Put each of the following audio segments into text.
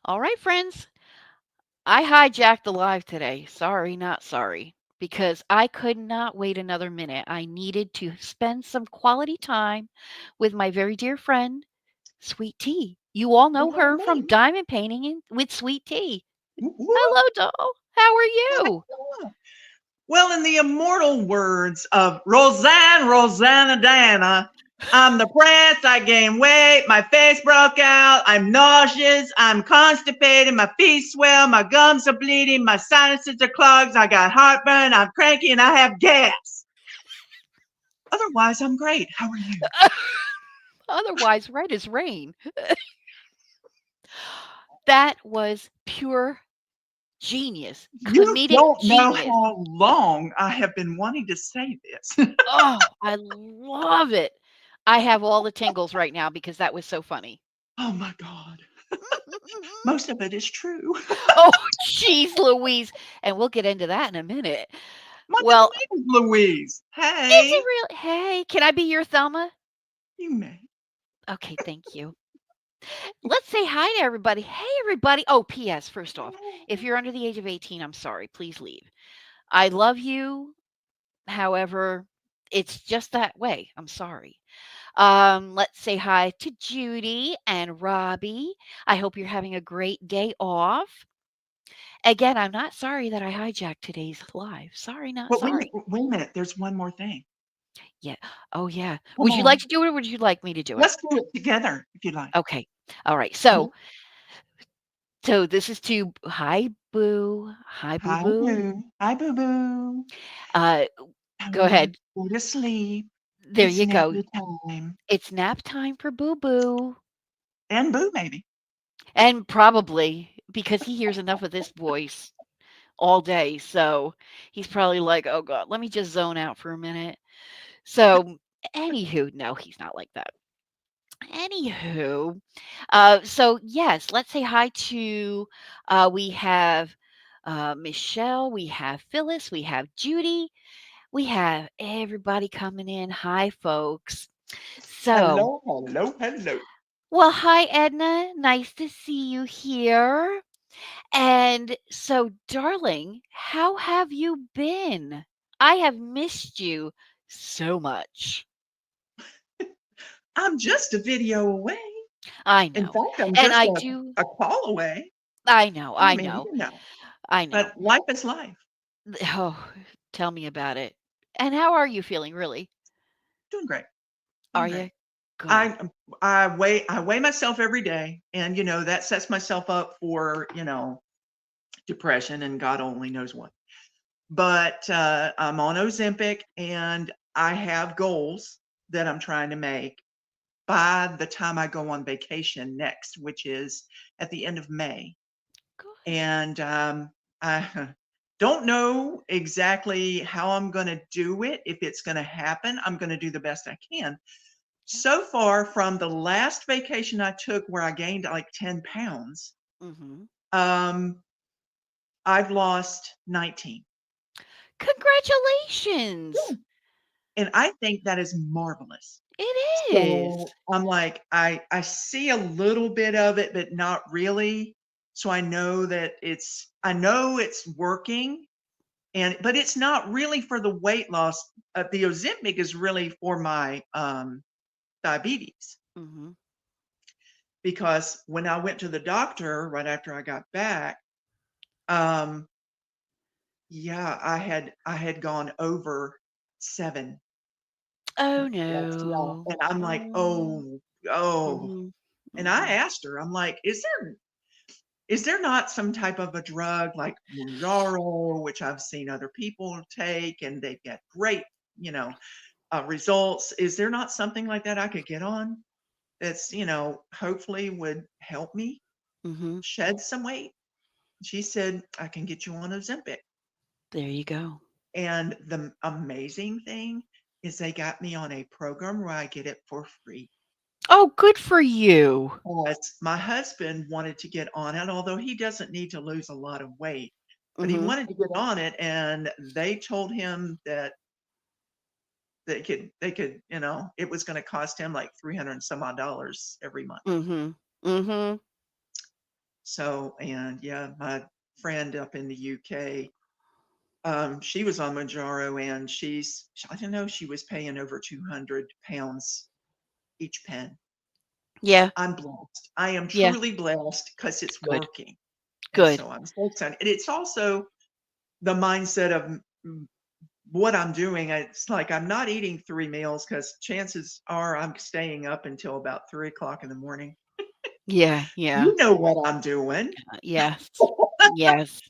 All right, friends. I hijacked the live today. Sorry, not sorry. Because I could not wait another minute. I needed to spend some quality time with my very dear friend, Sweet Tea. You all Well, know what do you her from mean? diamond painting with Sweet Tea. Whoop, Hello, doll. How are you? whoop. Well, in the immortal words of Rosanna Diana, I'm depressed, I gained weight, my face broke out, I'm nauseous, I'm constipated, my feet swell, my gums are bleeding, my sinuses are clogged, I got heartburn, I'm cranky, and I have gas. Otherwise, I'm great. How are you? Otherwise, right as rain. That was pure genius, You comedic don't know genius. how long I have been wanting to say this. Oh, I love it. I have all the tingles right now because that was so funny. Oh my God. Most of it is true. Oh, jeez Louise, and we'll get into that in a minute. My Well, middle name is Louise. is it Hey, real? Hey, can I be your Thelma? you may. Okay, thank you. Let's say hi to everybody. Hey, everybody. Oh, P.S. First off, if you're under the age of 18, I'm sorry. Please leave. I love you. However, it's just that way. I'm sorry. Let's say hi to Judy and Robbie. I hope you're having a great day off. Again, I'm not sorry that I hijacked today's live. Sorry, not But sorry. wait a minute. There's one more thing. Yeah. Oh, yeah. Come Would you like on. to do it or would you like me to do it? Let's do it together if you like. Okay. All right. Mhm. So this is to hi boo. Hi boo Hi, boo. Boo. Hi, Boo Boo. Uh go Come, ahead. go to sleep. There It's you go. nappy time. It's nap time for boo boo. And Boo, maybe. And probably because he hears enough of this voice all day. So he's probably like, oh God, let me just zone out for a minute. So anywho, no, he's not like that. Anywho, so yes, let's say hi to we have Michelle, we have Phyllis, we have Judy, we have everybody coming in. Hi, folks. So, Hello, hello, hello. well, hi, Edna. Nice to see you here. And so, darling, how have you been? I have missed you so much. I'm just a video away. I In know. fact, I'm And just I do, a call away. I know, I I mean, know, you know. I know. But life is life. Oh, tell me about it. And how are you feeling, really? Doing great. Doing Are great. you good? I I weigh myself every day, and that sets myself up for depression and God only knows what. But I'm on Ozempic, and I have goals that I'm trying to make by the time I go on vacation next, which is at the end of May. Good. And I don't know exactly how I'm going to do it. If it's going to happen, I'm going to do the best I can. Yeah. So far, from the last vacation I took where I gained like 10 pounds, Mhm. um, I've lost 19. Congratulations. Yeah. And I think that is marvelous. It is. So I'm like, I see a little bit of it, but not really. So I know it's working, and but it's not really for the weight loss. The Ozempic is really for my diabetes, Mhm. because when I went to the doctor right after I got back, um, yeah, I had gone over 7 Oh, cholesterol, no. and I'm like, Oh. oh, oh. Mhm. And I Mhm. asked her, I'm like, is there not some type of a drug like Mounjaro, which I've seen other people take and they get great, you know, results? Is there not something like that I could get on that's, hopefully would help me Mhm. shed some weight? She said, I can get you on Ozempic. There you go. And the amazing thing is they got me on a program where I get it for free. Oh, good for you. Yes, my husband wanted to get on it, although he doesn't need to lose a lot of weight, but he Mhm. wanted to get on it, and they told him that they could, it was gonna cost him like 300 and some odd dollars every month. Mhm. Mhm. So, and yeah, my friend up in the UK, she was on Manjaro and I don't know, she was paying over £200 each pen. Yeah. I'm blessed. I am Yeah. truly blessed because it's Good. working. And Good. so I'm so excited. And it's also the mindset of what I'm doing. It's like I'm not eating 3 meals because chances are I'm staying up until about 3 o'clock in the morning. Yeah. Yeah. You know what I'm doing. Yes. Yes.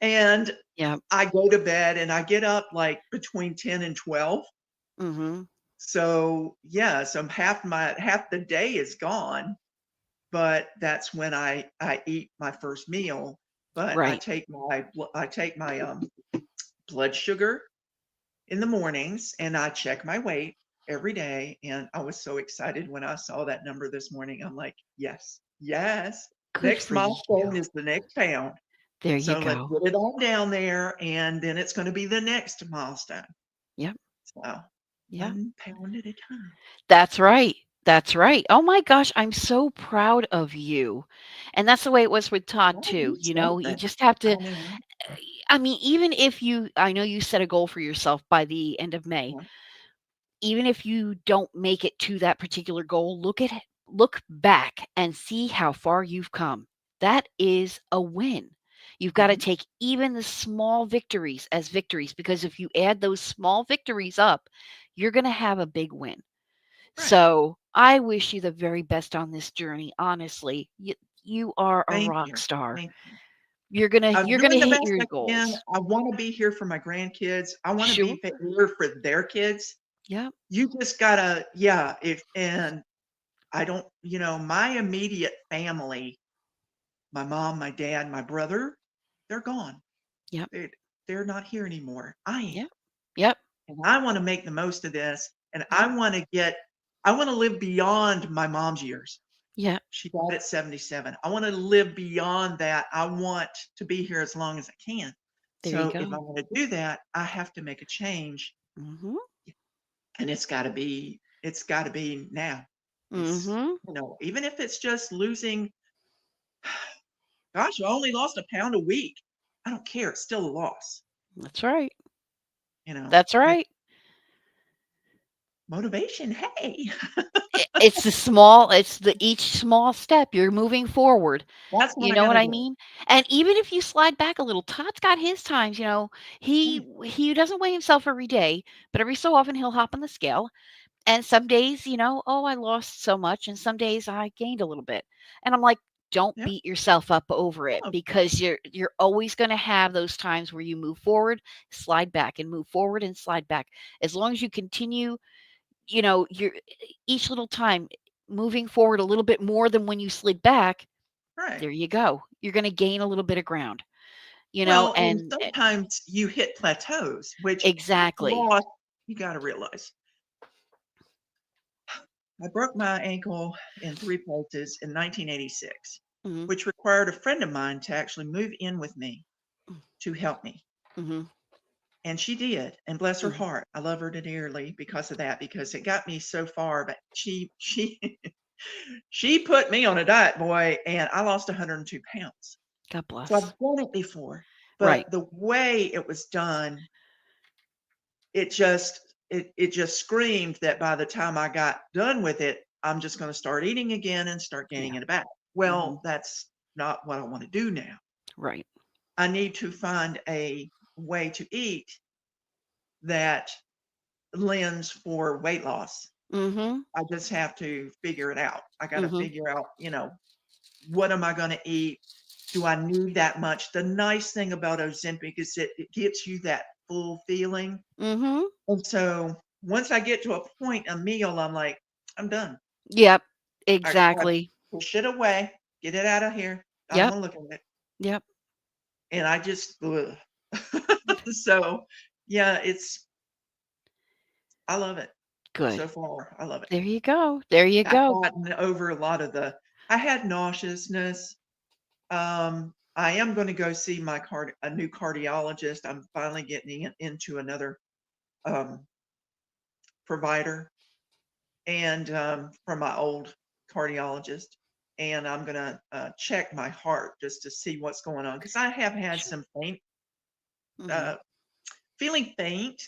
And Yep. I go to bed and I get up like between 10 and 12. Mhm. So yeah, so half the day is gone, but that's when I eat my first meal. But Right. I take my blood sugar in the mornings and I check my weight every day. And I was so excited when I saw that number this morning. I'm like, yes, yes. Good Next for you. milestone is the next pound. There you So let's go. get it on down there, and then it's going to be the next milestone. Yep. So Yeah. 1 pound at a time. That's right. That's right. Oh my gosh, I'm so proud of you. And that's the way it was with Todd Gotta too. do You something. just have I to know. I mean, even if I know you set a goal for yourself by the end of May. Yeah, Even if you don't make it to that particular goal, look back and see how far you've come. That is a win. You've got to mhm, take even the small victories as victories because if you add those small victories up, you're going to have a big win. right. So, I wish you the very best on this journey, honestly. You are a Thank rock you. star. Thank you. I'm You're doing gonna the hit best your I can. goals. I want to be here for my grandkids. I want to Sure. be here for their kids. Yep. You just gotta, yeah. If and I don't, my immediate family, my mom, my dad, my brother, they're gone. Yep. They they're not here anymore. I am. Yep. Yep. And I want to make the most of this. And Yep. I want to live beyond my mom's years. Yep. She died at 77. I want to live beyond that. I want to be here as long as I can. There you So if I go. want to do that, I have to make a change Mhm. and it's got to be now. It's, Mhm. even if it's just losing, gosh, I only lost a pound a week. I don't care. It's still a loss. That's right. You know, That's It- right. motivation. Hey, It's the each small step, you're moving forward. that's what You I know got what to I do. mean? And even if you slide back a little, Todd's got his times, Right. he doesn't weigh himself every day, but every so often he'll hop on the scale. And some days, oh, I lost so much, and some days I gained a little bit. And I'm like, don't Yeah. beat yourself up over it Of because course. you're always going to have those times where you move forward, slide back and move forward and slide back. As long as you continue, you're each little time moving forward a little bit more than when you slid back, Right. there you go. You're going to gain a little bit of ground, Well, and and sometimes you hit plateaus, which with exactly. loss, you got to realize. I broke my ankle in 3 places in 1986, Mhm. which required a friend of mine to actually move in with me to help me. Mhm. And she did, and bless her Mhm. heart, I love her dearly because of that, because it got me so far. But she she put me on a diet, boy, and I lost 102 pounds. God So I've bless. done it before, Right. but the way it was done, it just screamed that by the time I got done with it, I'm just going to start eating again and start gaining Yeah. it back. Mhm. Well, that's not what I want to do now. Right. I need to find a way to eat that lends for weight loss. Mhm. I just have to figure it out. I got to Mhm. figure out, what am I going to eat? Do I need that much? The nice thing about Ozempic is that it gives you that full feeling. Mhm. And so once I get to a point, a meal, I'm like, I'm done. Yep. I Exactly. push it away, get it out of here. I don't Yep. want to look at it. Yep. And I just, ugh. So yeah, I love it Good. so far. I love it. There you go. There you I've go. gotten over a lot of I had nauseousness. I am going to go see a new cardiologist. I'm finally getting into another um, provider and from my old cardiologist. and I'm gonna check my heart just to see what's going on because I have had Sure. some faint, Mhm. uh, feeling faint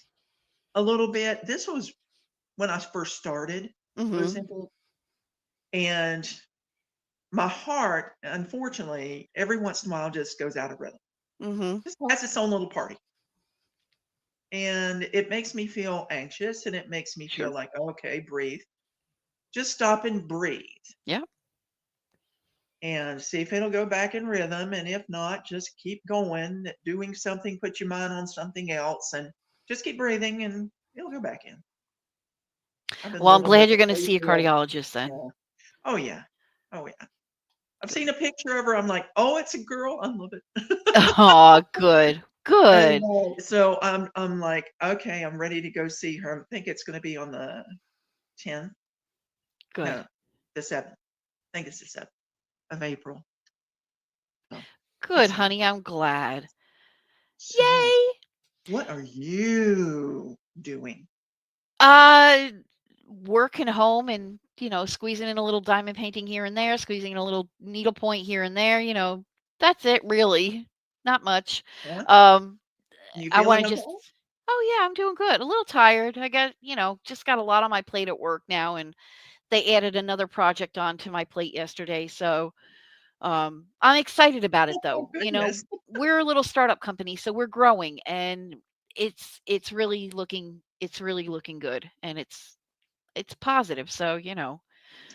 a little bit. This was when I first started, for Mhm. example, and my heart, unfortunately, every once in a while just goes out of rhythm. Mhm. Just has its own little party. And it makes me feel anxious and it makes me feel Sure. like, okay, breathe. Just stop and breathe Yeah. and see if it'll go back in rhythm. And if not, just keep going, doing something, put your mind on something else and just keep breathing and it'll go back in. I've been Well, I'm living with glad you're it gonna see a lately. cardiologist then. Yeah. Oh, yeah. Oh, yeah. I've Good. seen a picture of her. I'm like, oh, it's a girl. I love it. Aw, good. And Good. so I'm like, okay, I'm ready to go see her. I think it's going to be on the 10th. Good. No, the 7th. I think it's the 7th of April. So Good, excited. honey, I'm glad. So, Yay! what are you doing? Uh, Working home and, squeezing in a little diamond painting here and there, squeezing in a little needlepoint here and there, that's it really. Not much. Yeah? Um, You I wanna feeling okay? just Oh, yeah, I'm doing good. A little tired. I got just got a lot on my plate at work now, and they added another project onto my plate yesterday, so, I'm excited about it, Oh, though. goodness. We're a little startup company, so we're growing, and it's really looking good, and it's positive, so,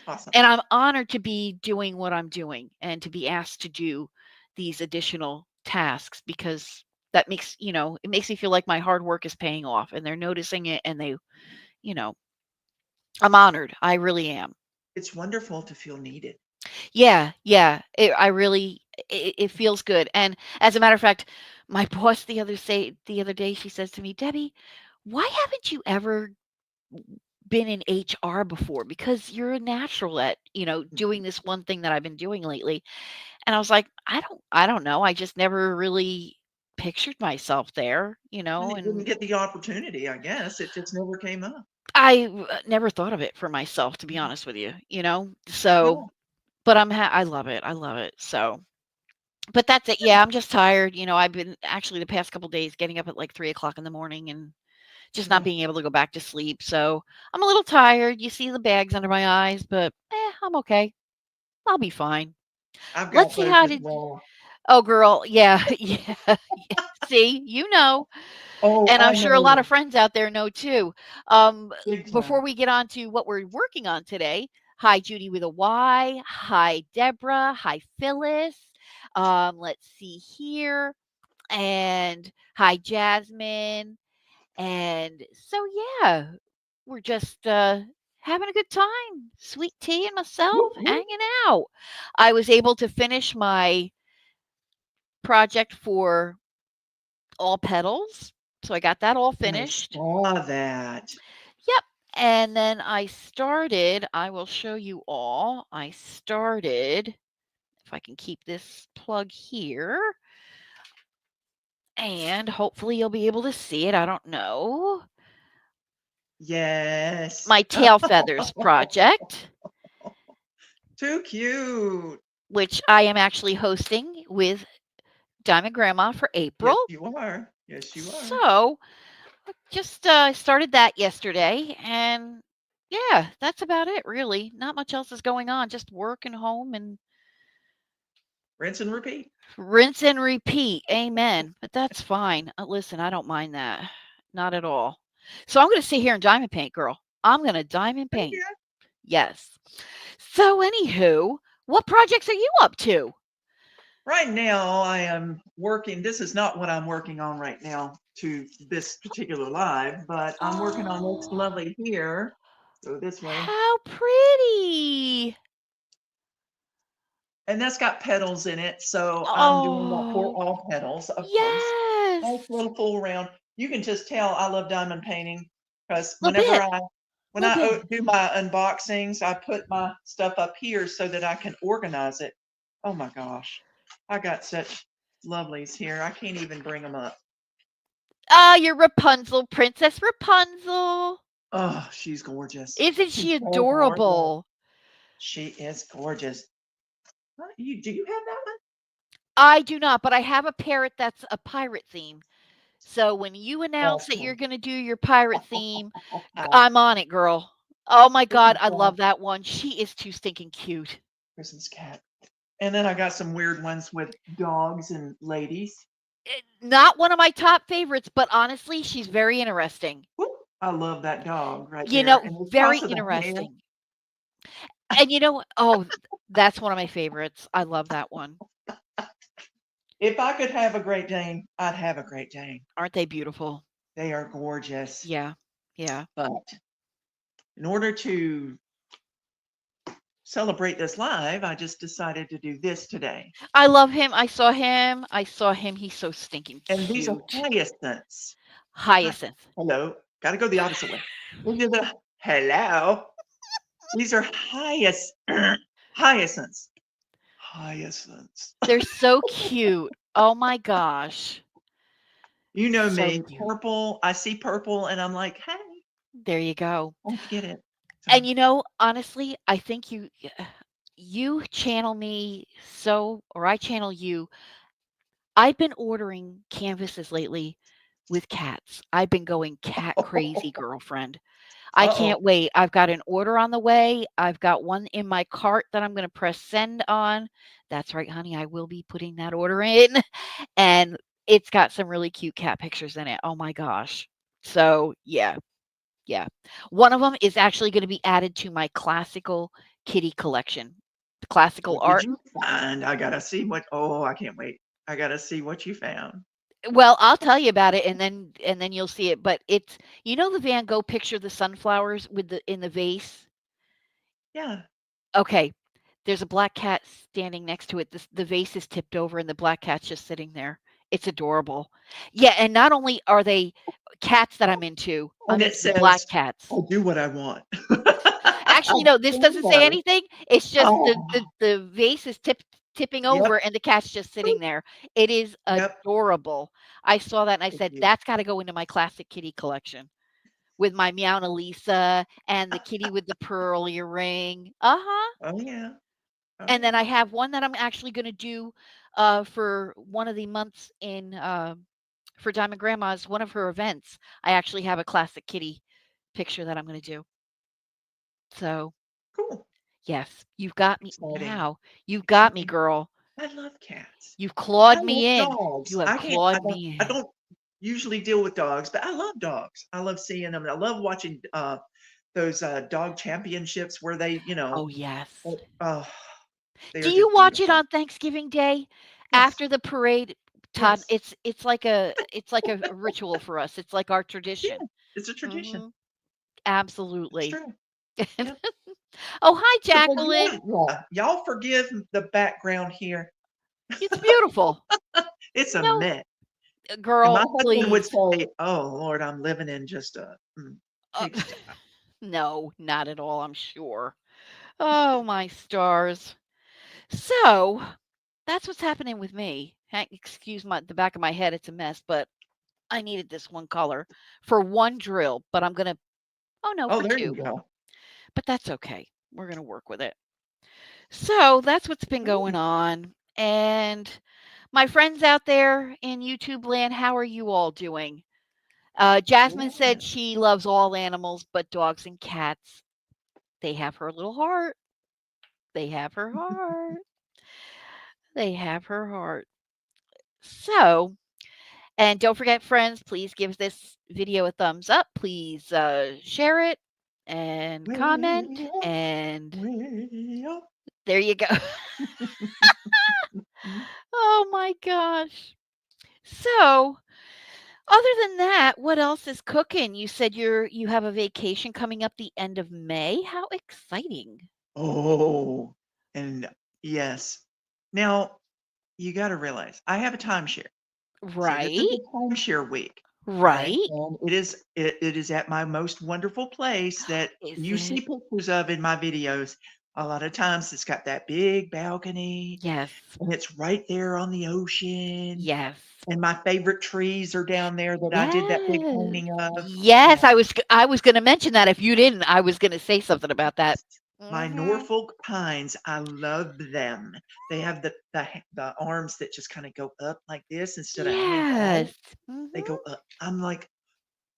Awesome. and I'm honored to be doing what I'm doing and to be asked to do these additional tasks because it makes me feel like my hard work is paying off and they're noticing it and you know, I'm honored. I really am. It's wonderful to feel needed. Yeah, yeah. It feels good. And as a matter of fact, my boss the other day she says to me, "Debbie, why haven't you ever been in HR before? Because you're a natural at, doing Mhm. this one thing that I've been doing lately." And I was like, I don't know. I just never really pictured myself there, And it didn't and get the opportunity, I guess. It just never came up. never thought of it for myself, to be Mhm. honest with you, So, Yeah, but I love it. I love it. So, but that's it. Yeah, I'm just tired. I've been actually the past couple days getting up at like 3 o'clock in the morning and just not yeah. being able to go back to sleep. So I'm a little tired. You see the bags under my eyes, but I'm okay. I'll be fine. I've Let's got see those how as did. well. Oh, girl, yeah, yeah, yeah. See, Oh, and I'm I sure a lot of know. friends out there know too. Um, Big Before time. we get on to what we're working on today, hi Judy with a Y, hi Deborah, hi Phyllis. Let's see here, and hi Jasmine. And so yeah, we're just having a good time, sweet tea and myself Whoop, whoop. hanging out. I was able to finish my project for all petals. So I got that all I finished. saw that. Yep. And then I will show you all. I started, if I can keep this plug here, and hopefully you'll be able to see it. I don't know. Yes. My tail feathers project, Too cute. which I am actually hosting with Diamond Grandma for April. Yes, you are. Yes, you are. So just started that yesterday, and yeah, that's about it, really. Not much else is going on. Just work and home and Rinse and repeat. rinse and repeat. Amen. But that's fine. Listen, I don't mind that. Not at all. So I'm going to sit here and diamond paint, girl. I'm going to diamond paint. Okay. Yes. So, anywho, what projects are you up to? Right now, I am working. This is not what I'm working on right now to this particular live, but I'm working on this Oh, lovely here. Go this way. how pretty. And that's got petals in it. So I'm doing that for Oh, all petals, of course. yes. Nice little full round. You can just tell I love diamond painting because Little bit. when Little I bit. do my unboxings, I put my stuff up here so that I can organize it. Oh my gosh. I got such lovelies here. I can't even bring them up. Ah, you're Rapunzel, Princess Rapunzel. Oh, she's gorgeous. Isn't She's she so gorgeous. adorable? She is gorgeous. Huh? Do you have that I do not, but I have a parrot that's a pirate theme. So when you one? announce that you're Awesome. gonna do your pirate theme, I'm on it, girl. Oh my god, Christmas I cat. love that one. She is too stinking cute. Christmas cat. And then I got some weird ones with dogs and ladies. Not one of my top favorites, but honestly, she's very interesting. Whoop, I love that dog right there. And the Very toss of the hair. interesting. And oh, that's one of my favorites. I love that one. If I could have a Great Dane, I'd have a Great Dane. Aren't they beautiful? They are gorgeous. Yeah. Yeah. But in order to celebrate this live, I just decided to do this today. I love him. I saw him. I saw him. He's so stinking And these are cute. hyacinths. Hi, Hyacinth. hello. Got to go the opposite way. These are the hello. These are hyacinths. Hyacinths. They're so cute. Oh my gosh. You know So me, cute. purple. I see purple and I'm like, hey, There you go. let's get it. And So, honestly, I think you channel me or I channel you. I've been ordering canvases lately with cats. I've been going cat crazy, girlfriend. I uh-oh. can't wait. I've got an order on the way. I've got one in my cart that I'm going to press send on. That's right, honey. I will be putting that order in. And it's got some really cute cat pictures in it. Oh my gosh. So, yeah. Yeah. One of them is actually going to be added to my classical kitty collection. The classical What did art. you find? I gotta see what. Oh, I can't wait. I gotta see what you found. Well, I'll tell you about it and then you'll see it, but it's the Van Gogh picture, the sunflowers with the in the vase? Yeah. Okay. There's a black cat standing next to it. The vase is tipped over and the black cat's just sitting there. It's adorable. Yeah, and not only are they cats that And I'm it into the black says, cats. I'll do what I want. Actually, no, this doesn't say Bingo. anything. It's just Oh, the vase is tipping yep. over and the cat's just sitting there. It is Yep. adorable. I saw that and I So said, cute. "That's gotta go into my classic kitty collection with my Meowna Lisa and the kitty with the pearl earring." Uh-huh. Oh, yeah. Oh, And then I yeah. have one that I'm actually gonna do, for one of the months for Diamond Grandma's, one of her events. I actually have a classic kitty picture that I'm gonna do. So Cool. yes, you've got me. Exciting. Wow, you've got me, Exciting. girl. I love cats. You've I clawed love me in. dogs. You have clawed me I in. don't usually deal with dogs, but I love dogs. I love seeing them. I love watching those dog championships where they, Oh, yes. oh, they Do are you just watch it beautiful. on Thanksgiving Day Yes. after the parade, Todd? Yes. It's like a ritual for us. It's like our Yeah. tradition. It's a tradition. Mhm. It's Absolutely. true. Yep. Oh, hi, So Jacqueline. y'all forgive the background here. It's beautiful. It's a No, mess. And my girl, husband would please. say, "Oh Lord, I'm living in just a Uh, pigsty." no, not at all, I'm sure. Oh, my stars. So, that's what's happening with me. Excuse the back of my head, it's a mess, but I needed this one color for one drill, but I'm gonna oh no, Oh, for there you two, go. but that's okay. We're gonna work with it. So that's what's been going Mm, on. And my friends out there in YouTube land, how are you all doing? Jasmine said yeah. she loves all animals but dogs and cats. They have her little heart. They have her heart. They have her heart. So, and don't forget, friends, please give this video a thumbs up. Please share it and comment. Way up, And way up. there you go. Oh my gosh. So, other than that, what else is cooking? You said you have a vacation coming up the end of May. How exciting. Oh, and yes. Now, you gotta realize, I have a timeshare. So this is Right? a timeshare week, okay? Right? And it is at my most wonderful place that Is you see it? pictures of in my videos. A lot of times it's got that big balcony, Yes. and it's right there on the ocean, Yes. and my favorite trees are down there that I did that big Yes. painting of. Yes, Yeah. I was going to mention that if you didn't, I was going to say something about that. My Mhm. Norfolk pines, I love them. They have the arms that just kinda go up like this instead of hanging down. Yes. They go Mhm. up. I'm like,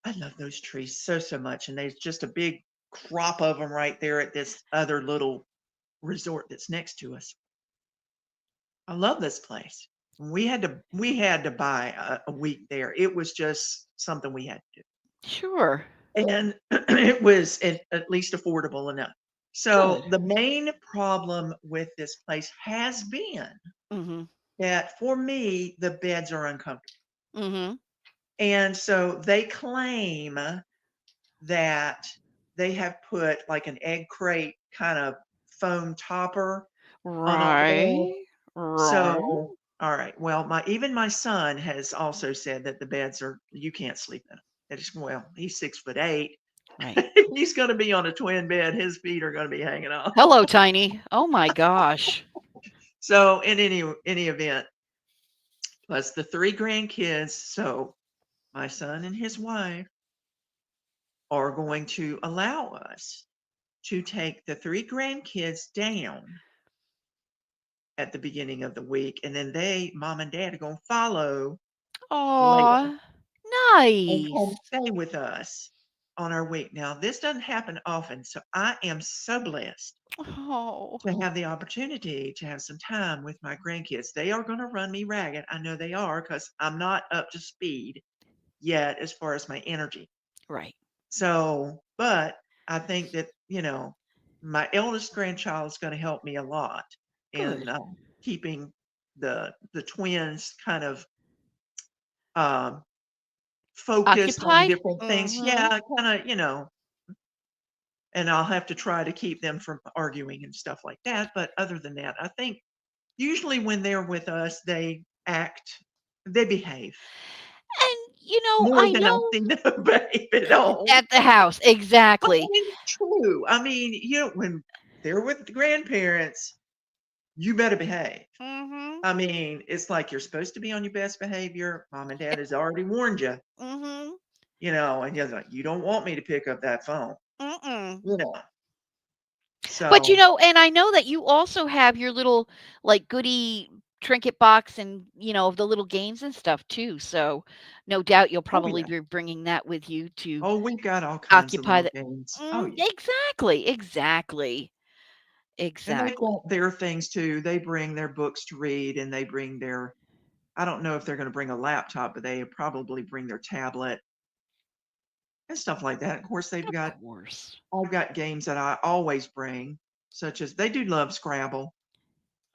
I love those trees so, so much, and there's just a big crop of them right there at this other little resort that's next to us. I love this place. We had to buy a week there. It was just something we had to do. Sure. And it was at least affordable enough. Good. So the main problem with this place has been Mhm. that for me, the beds are uncomfortable. Mhm. And so they claim that they have put like an egg crate kind of foam topper on all the bed. Right. Right. So, all right. Well, my son has also said that the beds are you can't sleep in them. It's well, he's 6'8". Right. He's gonna be on a twin bed. His feet are gonna be hanging off. Hello, Tiny. Oh my gosh. So in any event, plus the 3 grandkids, so my son and his wife are going to allow us to take the 3 grandkids down at the beginning of the week, and then mom and dad are gonna follow later Aw. and Nice. come stay with us on our week. Now, this doesn't happen often, so I am so blessed Oh. to have the opportunity to have some time with my grandkids. They are gonna run me ragged. I know they are because 'cause I'm not up to speed yet as far as my energy. Right. So, but I think that, my eldest grandchild is gonna help me a lot in, Good. keeping the twins kind of, um, focused on Occupied? different things. Mhm. Yeah, kinda, and I'll have to try to keep them from arguing and stuff like that, but other than that, I think usually when they're with us, they behave And, more I than I've know seen them behave at home. at the house, But I exactly. mean, it's true. I mean, when they're with the grandparents, you better behave. Mhm. I mean, it's like you're supposed to be on your best behavior. Mom and dad has already warned you, Mhm. and you're like, you don't want me to pick up that phone, Mm-mm. you know. But, So, and I know that you also have your little, like, goodie trinket box and, the little games and stuff too, so no doubt you'll oh probably yeah. be bringing that with you to Oh, we've got all kinds of occupy little the games. Oh yeah. exactly, exactly, And they've exactly. got their things too. They bring their books to read and they bring I don't know if they're going to bring a laptop, but they probably bring their tablet and stuff like that. Of course, Of course. I've got games that I always bring, such as they do love Scrabble,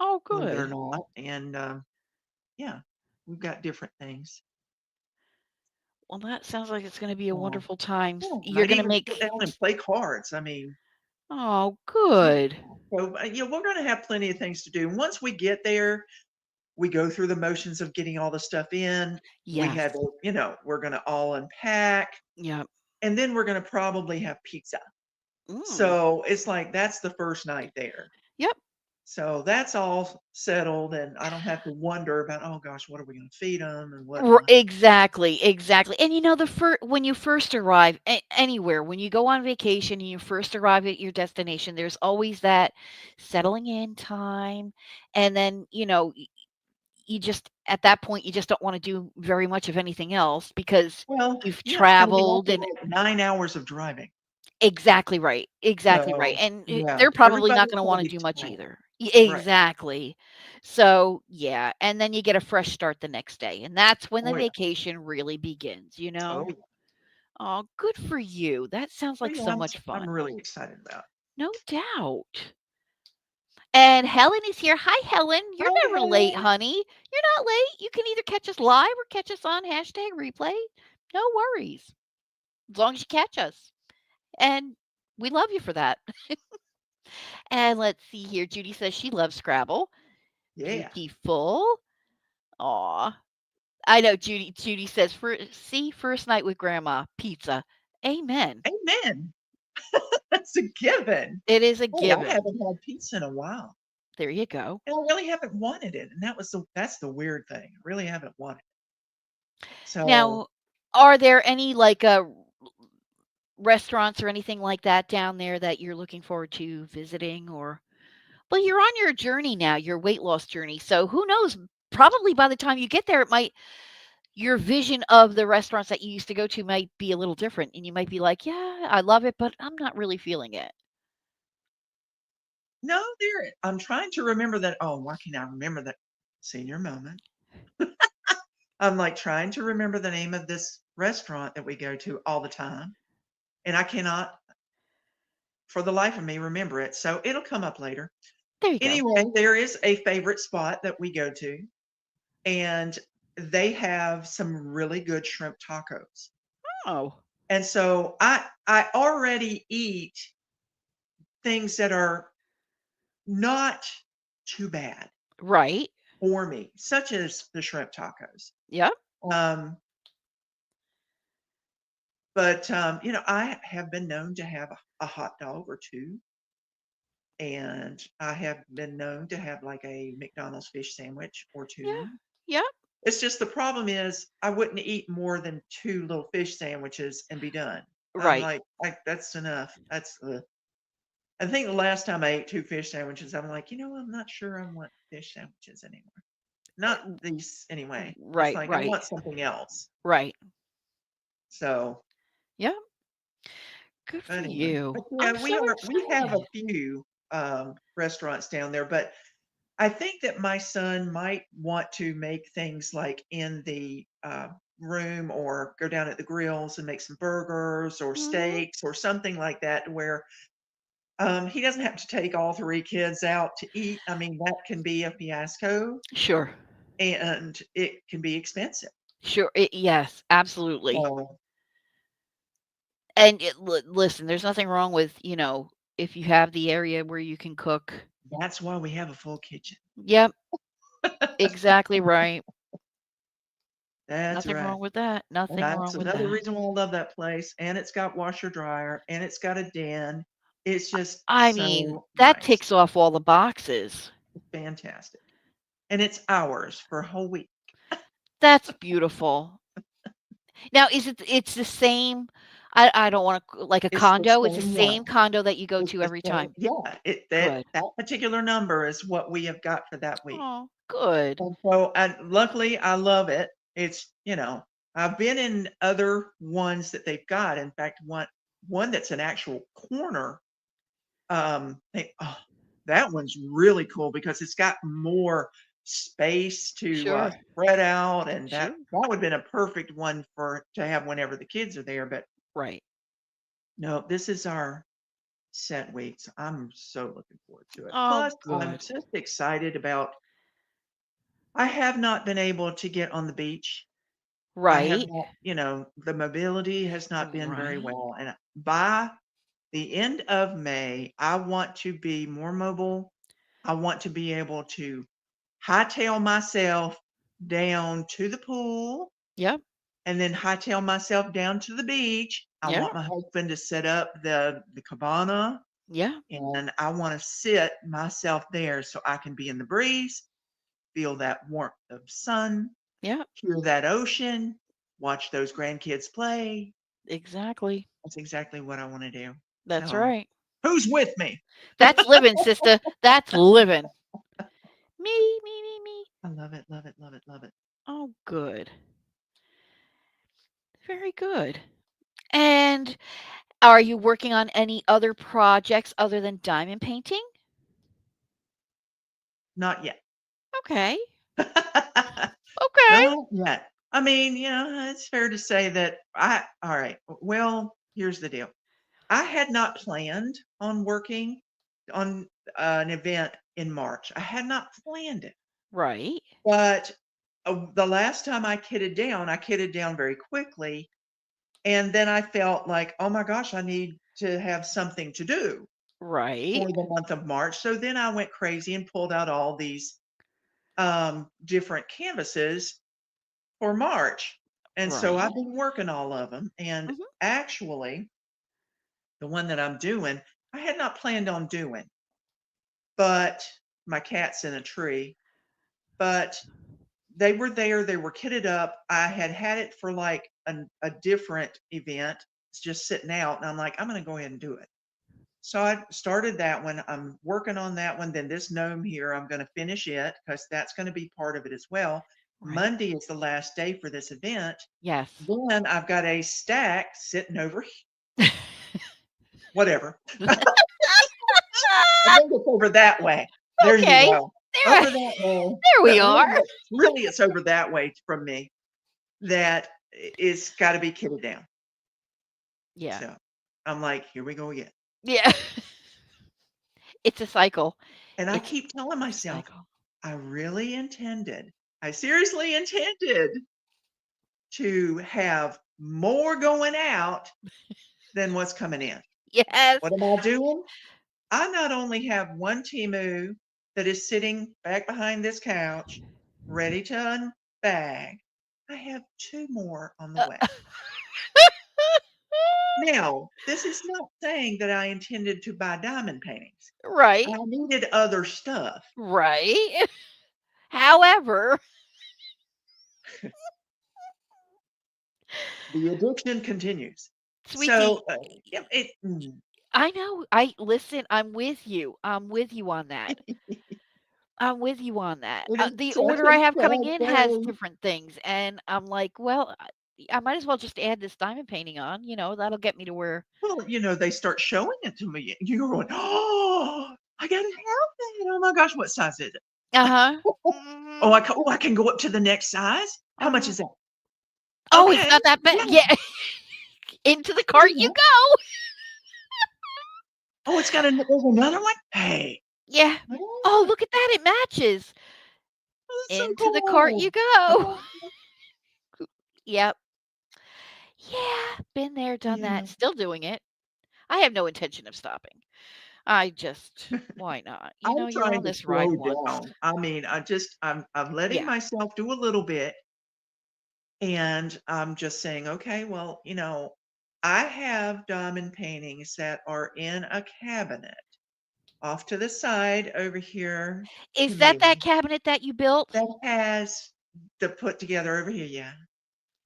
Oh, believe it or good. not. And yeah, we've got different things. Well, that sounds like it's gonna be a So, wonderful time. yeah, You're might gonna even sit make down and play cards. I mean, Oh, yeah. good. So, we're going to have plenty of things to do. Once we get there, we go through the motions of getting all the stuff in. We Yes. have, we're going to all unpack, Yep. and then we're going to probably have pizza. Mm. So it's like that's the first night there. Yep. So that's all settled, and I don't have to wonder about, oh gosh, what are we going to feed them and R whatnot. exactly, exactly, and when you first arrive anywhere, when you go on vacation and you first arrive at your destination, there's always that settling in time, and then, you just at that point, you just don't wanna do very much of anything else because Well, you've yeah, it's going to be traveled also and like 9 hours of driving. exactly right, So and yeah, they're probably everybody not will gonna wanna probably do be much tired. either. Right. Exactly. So, yeah, and then you get a fresh start the next day, and that's when the Oh yeah. vacation really begins, you Oh know? yeah. Oh, good for you. That sounds So like yeah, so much I'm fun. really excited about. No doubt. And Helen is here. Hi, Helen. You're Hi, never late, Helen. honey. You're not late. You can either catch us live or catch us on hashtag replay. No worries. As long as you catch us. And we love you for that. And let's see here. Judy says she loves Scrabble. Yeah. Beautiful. Aw. I know Judy says, see, first night with grandma, pizza. Amen. Amen. That's a given. It is a Hey, I given. haven't had pizza in a while. There you go. And I really haven't wanted it, and that's the weird thing. I really haven't wanted it. So, Now, are there any like restaurants or anything like that down there that you're looking forward to visiting? Or well, you're on your journey now, your weight loss journey. So who knows? Probably by the time you get there, it might your vision of the restaurants that you used to go to might be a little different, and you might be like, "Yeah, I love it, but I'm not really feeling it." No, there. I'm trying to remember that. Oh, why can't I remember that? Senior moment. I'm like trying to remember the name of this restaurant that we go to all the time, and I cannot, for the life of me, remember it. So it'll come up later. There you go. Anyway, there is a favorite spot that we go to, and they have some really good shrimp tacos. Oh, And so I already eat things that are not too bad right. for me, such as the shrimp tacos. Yep. Um, but I have been known to have a hot dog or two, and I have been known to have like a McDonald's fish sandwich or Yeah. two. Yep. It's just the problem is I wouldn't eat more than two little fish sandwiches and be done. I'm Right. like, that's enough. I think the last time I ate two fish sandwiches, I'm like, I'm not sure I want fish sandwiches anymore. Not these anyway. It's Right. like I Right. want something else. Right. So Yep. Good for anyway, you. but I'm yeah, so we have a excited. few restaurants down there, but I think that my son might want to make things like in the room or go down at the grills and make some burgers or Mhm. steaks or something like that where he doesn't have to take all three kids out to eat. I mean, that can be a fiasco Sure. and it can be expensive. Sure. Yes, absolutely. So And listen, there's nothing wrong with, if you have the area where you can cook. that's why we have a full kitchen. Yep, exactly right. That's Nothing right. wrong with that. And Nothing that's wrong with another that. reason why I love that place. And it's got washer dryer and it's got a den. It's just I mean, so that nice. ticks off all the boxes. It's fantastic. And it's ours for a whole week. That's beautiful. Now, it's the same I don't wanna like a It's the condo, it's the same same one. condo that you go It's to the every same. time? Yeah, Good. that particular number is what we have got for that week. Oh, good. And so, luckily, I love it. I've been in other ones that they've got. In fact, one that's an actual corner. That one's really cool because it's got more space to Sure, spread out, and that sure. that would have been a perfect one for to have whenever the kids are there. But Right. no, this is our set week, so I'm so looking forward to it. Oh, Plus, I'm good. just excited about. I have not been able to get on the beach. I have Right. not, the mobility has not been very Right. well. And by the end of May, I want to be more mobile. I want to be able to hightail myself down to the pool Yep, and then hightail myself down to the beach. I yeah, want my husband to set up the cabana yeah, and I want to sit myself there so I can be in the breeze, feel that warmth of sun, yeah, hear that ocean, watch those grandkids play. exactly. That's exactly what I want to do. That's So, right. who's with me? That's living, sister. That's living. Me, me, me, me. I love it, love it, love it, love it. Oh, good. Very good. And are you working on any other projects other than diamond painting? Not yet. Okay. Okay. Not yet. I mean, it's fair to say that all right. Well, here's the deal. I had not planned on working on an event in March. I had not planned it. Right. But the last time I kidded down very quickly. And then I felt like, oh my gosh, I need to have something to do Right. for the month of March. So then I went crazy and pulled out all these different canvases for March. And so Right. I've been working all of them. And Mhm. actually, the one that I'm doing, I had not planned on doing, but my cat's in a tree. But they were there, they were kitted up. I had had it for like a different event. it's just sitting out. And I'm like, I'm going to go ahead and do it. So I started that one. I'm working on that one. Then this gnome here, I'm going to finish it because that's going to be part of it as well. Right. Monday is the last day for this event. Yes. Then I've got a stack sitting over, whatever. I think it's over that way. There you Okay. go. There Over that way. there we But are. really, it's over that way from me that is got to be kitted down. Yeah. So I'm like, here we go again. Yeah. It's a cycle. And I It's keep telling a myself, cycle. I really intended, I seriously intended to have more going out than what's coming in. Yes. What am I doing? I not only have one Timu that is sitting back behind this couch, ready to unbag, I have two more on the Uh, way. Now, this is not saying that I intended to buy diamond paintings. right. I needed other stuff. Right. However, The addiction continues. sweetie, So, yeah, I know. I listen, I'm with you. I'm with you on that. I'm with you on that. it is The such order a I have coming sad in has thing. different things, and I'm like, well, I might as well just add this diamond painting on. That'll get me to where. Well, they start showing it to me. And you're going, oh, I got to have that. Oh my gosh, what size is it? Uh huh. Oh, Hmm. I can go up to the next size. How Uh much huh. is that? Oh, it's Okay, not that bad. yeah, Yeah. Into the do cart you that. go. Oh, there's another one. Hey, Yeah. Oh, oh, look at that. It matches. that's so Into the cart you cool. go. Oh, Yep. Yeah. Been there, done yeah. that. Still doing it. I have no intention of stopping. I just, why not? I'm You're trying on to this ride slow once. down. I mean, I'm letting Yeah. myself do a little bit, and I'm just saying, okay, well, I have diamond paintings that are in a cabinet off to the side over here to Is that me that cabinet that you built? that has the put together over here, yeah.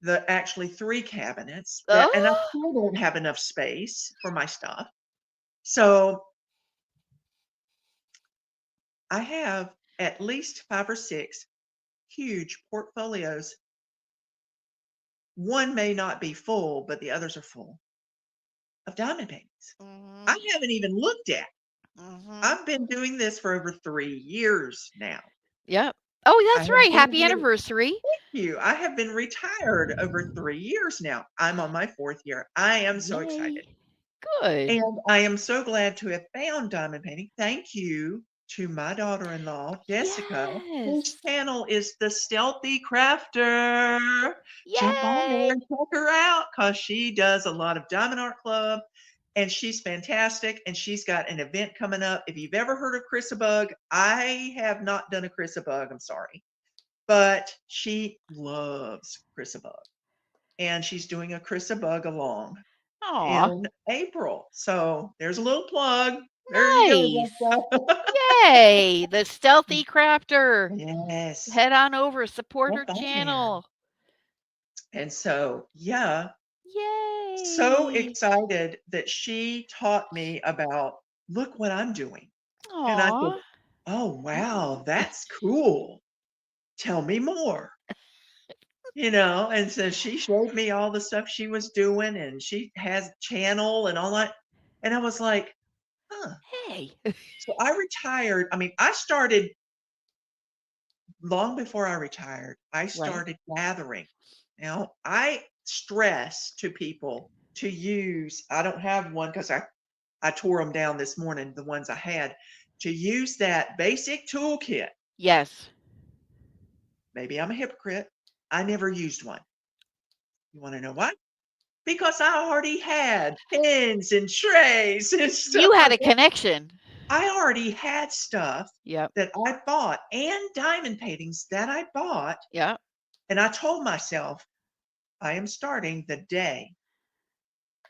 The actually 3 cabinets that and I Oh. still don't have enough space for my stuff. So, I have at least 5 or 6 huge portfolios. One may not be full, but the others are full of diamond paintings. Mhm. I haven't even looked at. Mhm. I've been doing this for over 3 years now. Yep. Oh, I that's have right. been Happy here anniversary. I have been retired over 3 years now. I'm on my 4th year. I am so excited. Yay. Good. And I am so glad to have found diamond painting. Thank you to my daughter-in-law, Jessica, whose Yes. channel is The Stealthy Crafter. Jump on there Yay. and check her out because she does a lot of Diamond Art Club and she's fantastic. And she's got an event coming up. If you've ever heard of Chrisabug, I have not done a Chrisabug, I'm sorry, but she loves Chrisabug. And she's doing a Chrisabug along Aw. in April. So there's a little plug. There you go, Nice. Jessica. Yay. The stealthy crafter. Yes, Head on over, support her jump on there. channel. And so, yeah, so Yay. excited that she taught me about, look what I'm doing. And I said, Aw. oh, wow, that's cool. Tell me more. And so she showed me all the stuff she was doing and she has channel and all that. And I was like, huh. Hey. So I retired. I mean, I started long before I retired, I Right. started gathering. Now, I stress to people to use, I don't have one because I tore them down this morning, the ones I had, to use that basic toolkit. Yes. Maybe I'm a hypocrite. I never used one. You want to know why? Because I already had pins and trays and stuff You had like a that. connection. I already had stuff Yep. that I bought and diamond paintings that I bought. Yep. And I told myself, I am starting the day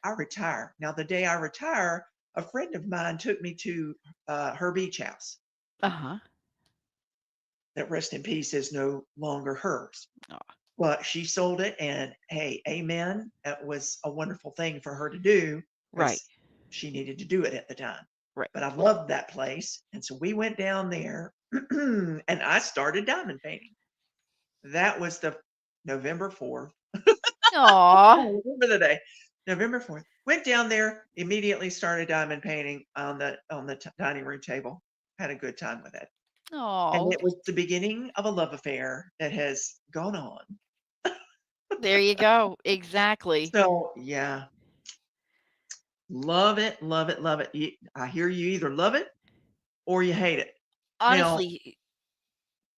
I retire. Now, the day I retire, a friend of mine took me to her beach house. Uh-huh. That rest in peace is no longer hers. but she sold it, and hey, amen. That was a wonderful thing for her to do Right. because she needed to do it at the time. Right. But I loved that place. And so we went down there and I started diamond painting. That was the November 4th. Aw. I remember the day. November 4th. Went down there, immediately started diamond painting on the dining room table. Had a good time with it. And Aw. it was the beginning of a love affair that has gone on. There you go. Exactly. So, yeah, love it, love it, love it. I hear you either love it or you hate it. Now, Honestly,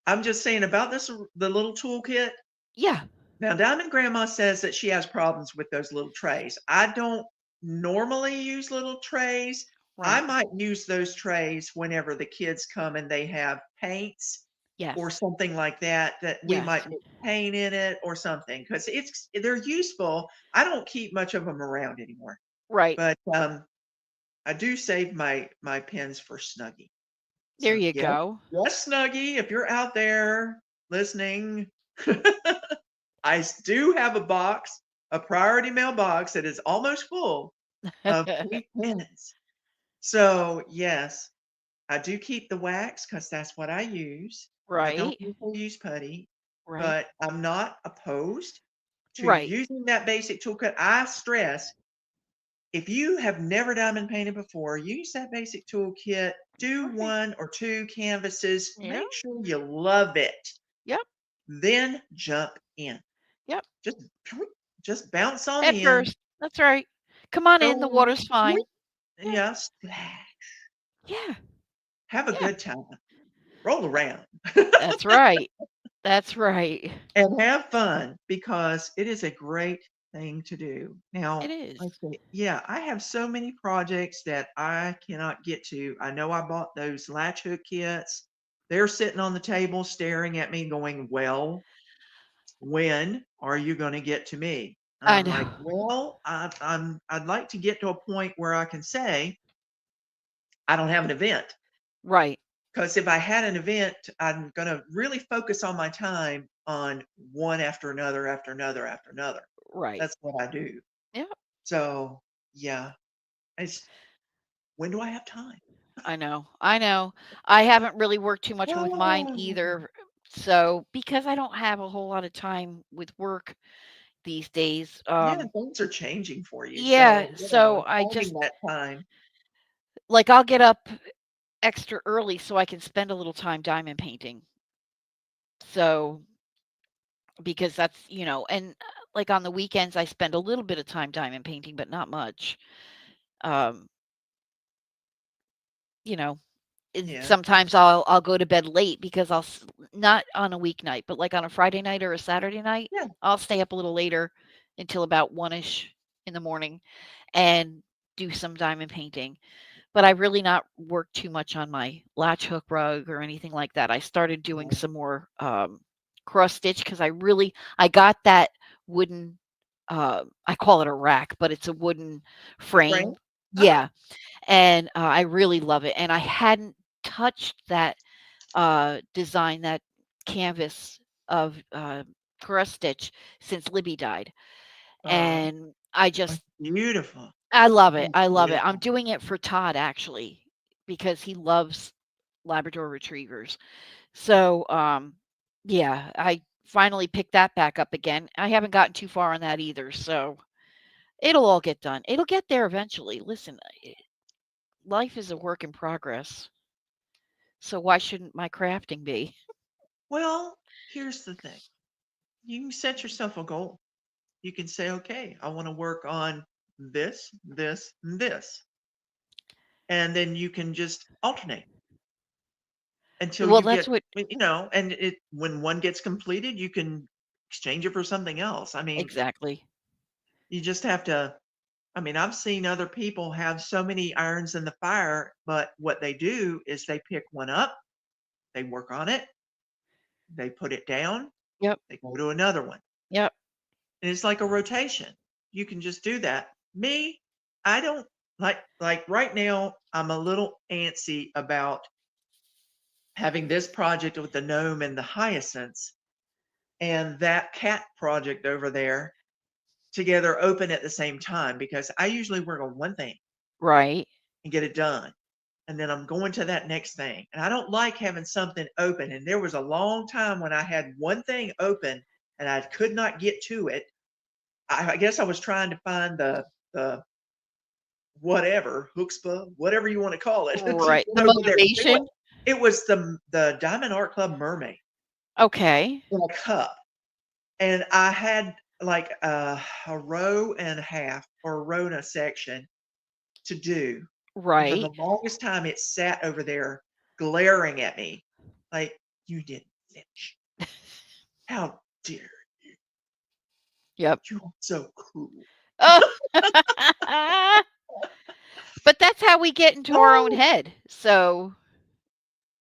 I'm just saying about the little toolkit. yeah. Now, Diamond Grandma says that she has problems with those little trays. I don't normally use little trays. I Right. might use those trays whenever the kids come and they have paints or Yes. something like that, that we Yes. might mix paint in it or something because they're useful. I don't keep much of them around anymore, Right. but I do save my pens for Snuggie. There So you yes, go. yes, Snuggie, if you're out there listening, do have a box, a priority mail box that is almost full of pink pens. So yes, I do keep the wax because that's what I use. I don't Right. usually use putty, Right. but I'm not opposed to Right. using that basic toolkit. I stress if you have never diamond painted before, use that basic toolkit, do Right. one or two canvases, Yeah. make sure you love it, Yep. then jump in. Yep. Just just bounce on Head in, first. That's right. Come on in. The go water's fine. Yeah. yeah, splash. Yeah. Have a Yeah. good time. Roll around That's right. That's right. and have fun because it is a great thing to do. It Now, is. let's see. Yeah, I have so many projects that I cannot get to. I know I bought those latch hook kits. They're sitting on the table staring at me going, "Well, when are you going to get to me?" And I I'm like, know. "Well, I'd like to get to a point where I can say I don't have an event. Right. Because if I had an event, I'm going to really focus on my time on one after another, after another, after another. Right. That's what I do. Yeah. So, yeah, it's when do I have time? I know. I know. I haven't really worked too much with mine Oh, either. So, because I don't have a whole lot of time with work these days, yeah, things are changing for you. yeah, So, so I finding just that time. like I'll get up extra early so I can spend a little time diamond painting. So, because that's, and like on the weekends I spend a little bit of time diamond painting, but not much. Um, you know, and Yeah, sometimes I'll go to bed late because not on a weeknight, but like on a Friday night or a Saturday night, yeah. I'll stay up a little later until about 1ish in the morning and do some diamond painting. But I really not worked too much on my latch hook rug or anything like that. I started doing Yeah. some more cross stitch because I got that wooden I call it a rack, but it's a wooden The frame? frame. Uh-huh. Yeah, and I really love it. And I hadn't touched that design, that canvas of cross stitch since Libby died, Oh, and I that's just beautiful. I love it. That's I love it. I'm beautiful. doing it for Todd actually because he loves Labrador retrievers. So, yeah, I finally picked that back up again. I haven't gotten too far on that either, so it'll all get done. It'll get there eventually. Listen, life is a work in progress. So why shouldn't my crafting be? Well, here's the thing. You can set yourself a goal. You can say, okay, I want to work on this, this, and this. And then you can just alternate until Well, you that's get, what and when one gets completed, you can exchange it for something else. I mean, exactly. you just have to, I mean, I've seen other people have so many irons in the fire, but what they do is they pick one up, they work on it, they put it down, Yep. they go to another one. Yep. And it's like a rotation. You can just do that. Me, I don't like right now, I'm a little antsy about having this project with the gnome and the hyacinths. and that cat project over there together open at the same time because I usually work on one thing Right. and get it done. And then I'm going to that next thing. And I don't like having something open. And there was a long time when I had one thing open and I could not get to it. I guess I was trying to find the whatever, chutzpah, whatever you want to call it, to Right. get The over there to do it. motivation? It was the Diamond Art Club mermaid Okay. in a cup, and I had like a row and a half or a row and a section to do, and for the Right. longest time, it sat over there glaring at me like, "You didn't finish. How dare Yep. you? You're so cruel." Oh. But that's how we get into our own Oh, head. So,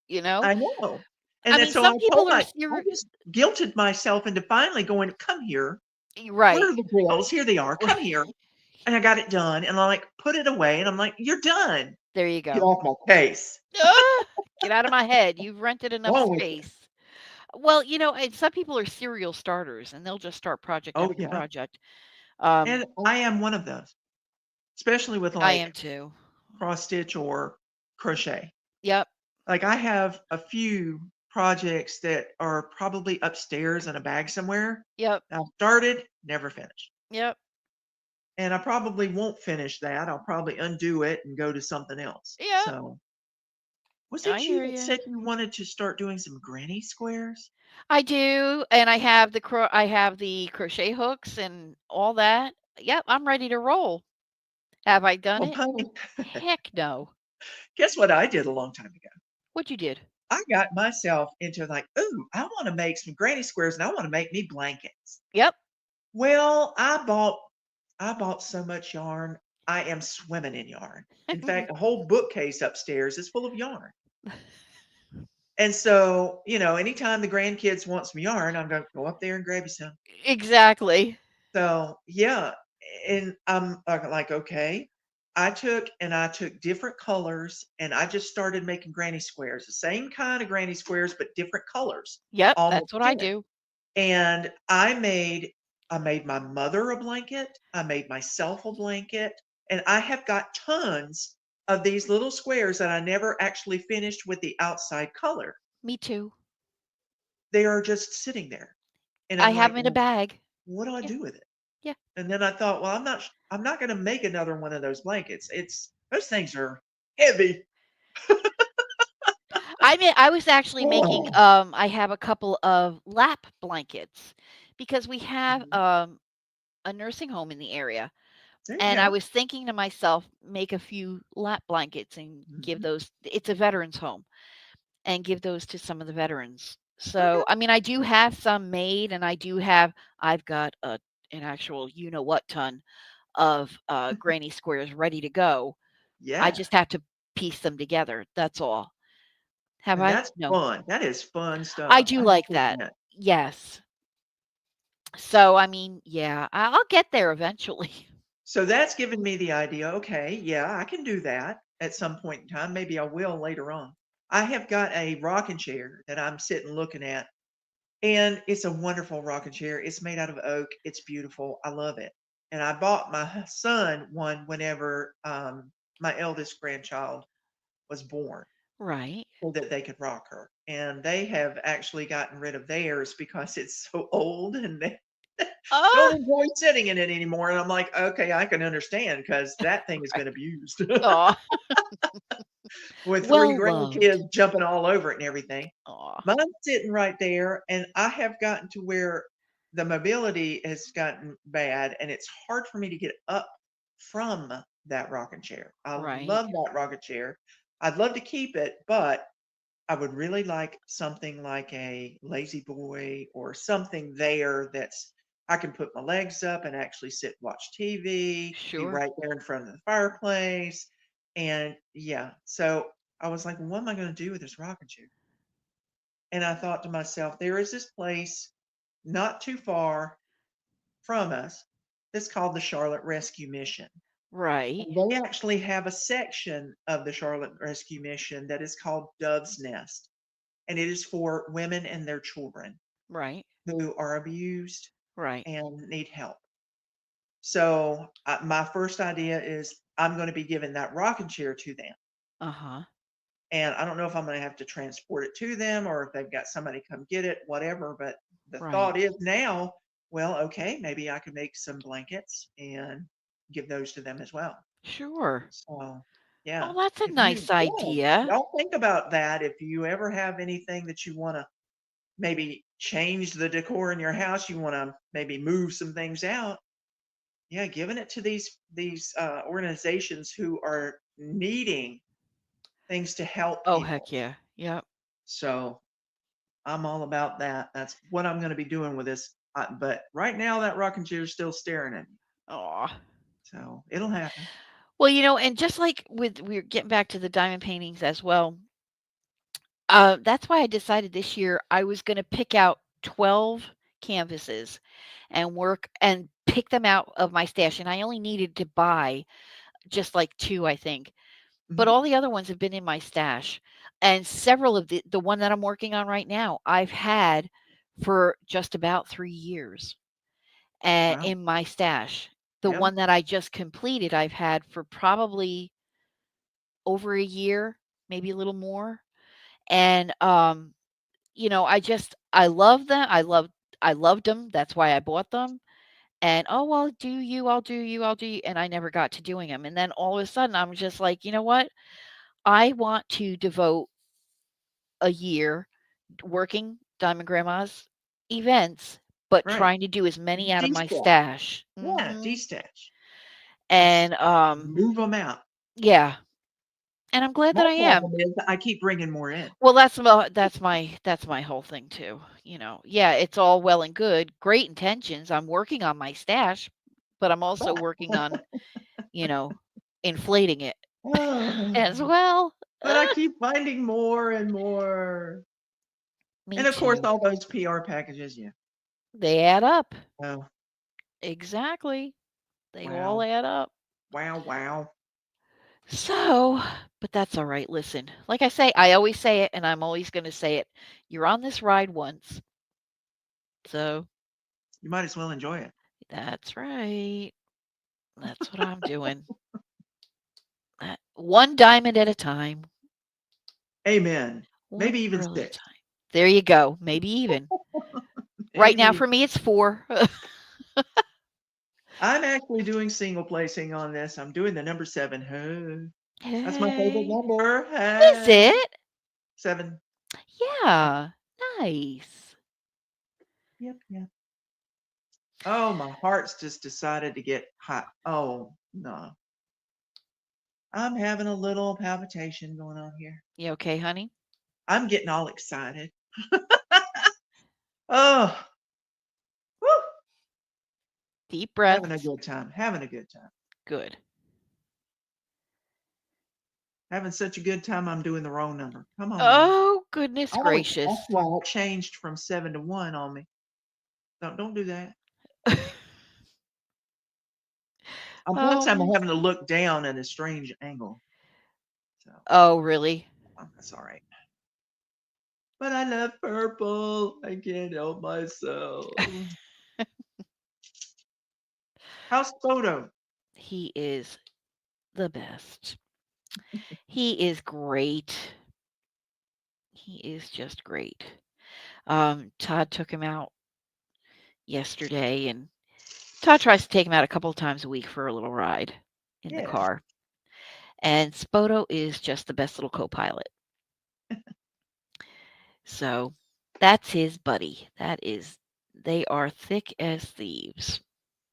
you know? I know. And I then mean, so I some told people are I just guilted myself into finally going, "Come here. Where right. are the grills? Here they are. Come here." And I got it done, and I, like, put it away, and I'm like, "You're done. There you Get go. off my case." Ah, get out of my head. You've rented enough Wrong with you? space. Well, and some people are serial starters and they'll just start project Oh, after yeah. project. And I am one of those, especially with, I am like, too. cross stitch or crochet. Yep. Like, I have a few projects that are probably upstairs in a bag somewhere. Yep. I've started, never finished. Yep. And I probably won't finish that. I'll probably undo it and go to something else. Yep. So, was I it you hear that you. said you wanted to start doing some granny squares? I do, and I have the crochet hooks and all that. Yep, I'm ready to roll. Have I done Well, it? honey, Heck no. guess what I did a long time ago? What you did? I got myself into like, "Ooh, I wanna make some granny squares and I wanna make me blankets." Yep. Well, I bought so much yarn, I am swimming in yarn. In fact, a whole bookcase upstairs is full of yarn. And so, anytime the grandkids want some yarn, I'm gonna go up there and grab you some. Exactly. So, yeah, and I'm, like, "Okay." I took different colors, and I just started making granny squares, the same kind of granny squares, but different colors Yep, all that's mixed what I in. do. And I made my mother a blanket, I made myself a blanket, and I have got tons of these little squares that I never actually finished with the outside color. Me too. They are just sitting there, and I I'm have like, them in a "Well, bag. what do I Yeah. do with it?" Yeah. And then I thought, "Well, I'm not gonna make another one of those blankets. It's those things are heavy." I was actually making Oh. I have a couple of lap blankets because we have Mhm. a nursing home in the area. There you And I go. was thinking to myself, make a few lap blankets and give Mhm. those, it's a veterans home, and give those to some of the veterans. Okay. So, I mean, I do have some made and I've got an actual, what ton of granny squares ready to go. I Yeah. just have to piece them together. That's all. Have And I? that's No. fun. That is fun I stuff. do I have like to that. admit. Yes. So, I mean, yeah, I'll get there eventually. So that's given me the idea, okay, yeah, I can do that at some point in time. Maybe I will later on. I have got a rocking chair that I'm sitting looking at, and it's a wonderful rocking chair. It's made out of oak. It's beautiful. I love it. And I bought my son one whenever my eldest grandchild was born Right. so that they could rock her. And they have actually gotten rid of theirs because it's so old and they don't Oh, enjoy sitting in it anymore. And I'm like, okay, I can understand because that thing has right. been abused Aw. with three Well loved. grandkids jumping all over it and everything. Aw. Mine's sitting right there, and I have gotten to where the mobility has gotten bad, and it's hard for me to get up from that rocking chair. I Right. love that rocking chair. I'd love to keep it, but I would really like something like a lazy boy or something there that's I can put my legs up and actually sit, watch TV, be Sure. right there in front of the fireplace. And yeah, so I was like, what am I going to do with this rocking chair? And I thought to myself, there is this place not too far from us that's called the Charlotte Rescue Mission. Right. And they actually have a section of the Charlotte Rescue Mission that is called Dove's Nest, and it is for women and their children. Right. who are abused Right. and need help. So my first idea is I'm going to be giving that rocking chair to them. Uh-huh. And I don't know if I'm going to have to transport it to them or if they've got somebody come get it, whatever. But the Right. thought is now, well, okay, maybe I could make some blankets and give those to them as well. Sure. So, Oh, yeah, that's a if you, nice yeah, idea. y'all think about that. If you ever have anything that you want to maybe change the decor in your house, you want to maybe move some things out. Yeah, giving it to these organizations who are needing things to help Oh, people. heck yeah. Yep. So I'm all about that. That's what I'm going to be doing with this. But right now, that rocking chair is still staring at me. Aw. So it'll happen. Well, and just like with we're getting back to the diamond paintings as well, that's why I decided this year I was gonna pick out 12 canvases and work and pick them out of my stash, and I only needed to buy just, like, 2, I think, but Hmm. all the other ones have been in my stash, and several of the one that I'm working on right now, I've had for just about 3 years, Wow. in my stash. The Yep. one that I just completed, I've had for probably over a year, maybe a little more, and, I love them. I loved them. That's why I bought them. And, "Oh, well, do you, I'll do you, I'll do you," and I never got to doing them. And then all of a sudden, I'm just like, "You know what? I want to devote a year working Diamond Grandma's events, but Right. trying to do as many out of my D-stash. stash." Yeah, Mhm. D-stash. Just And, move them out. yeah, and I'm glad My that I am. problem is I keep bringing more in. Well, that's my whole thing too, Yeah, it's all well and good, great intentions, I'm working on my stash, but I'm also But working on, you know, inflating it as oh, well. but I keep finding more and more. Me And of course, too. all those PR packages. Yeah. They add up. Oh, Exactly. They all wow. add up. Wow. Wow. So, but that's all right, listen, like I say, I always say it, and I'm always gonna say it, you're on this ride once, so You might as well enjoy it. that's right. That's what I'm doing. One diamond at a time. Amen. One Maybe even girl at a six. time. There you go. Maybe even. Right now Maybe for me, it's 4. I'm actually doing single placing on this. I'm doing the number seven. Huh. That's my favorite Hey. number. Is Huh. it? Seven. Yep. Yeah. Nice. Yep. Yep. Oh, my heart's just decided to get hot. Oh, no. I'm having a little palpitation going on here. You okay, honey? I'm getting all excited. Oh, whew, Deep having a breaths. good time. Having a good time. Good. Having such a good time, I'm doing the wrong number. Come on now. Oh, goodness Oh, gracious. that's why it changed from 7 to 1 on me. Don't do that. Plus, Oh, I'm my. having to look down at a strange angle. So Oh, really? that's all right. But I love purple. I can't help myself. How's Photo? He is the best. He is great. He is just great. Todd took him out yesterday, and Todd tries to take him out a couple of times a week for a little ride in the Yes, car. And Spoto is just the best little co-pilot. So that's his buddy. They are thick as thieves.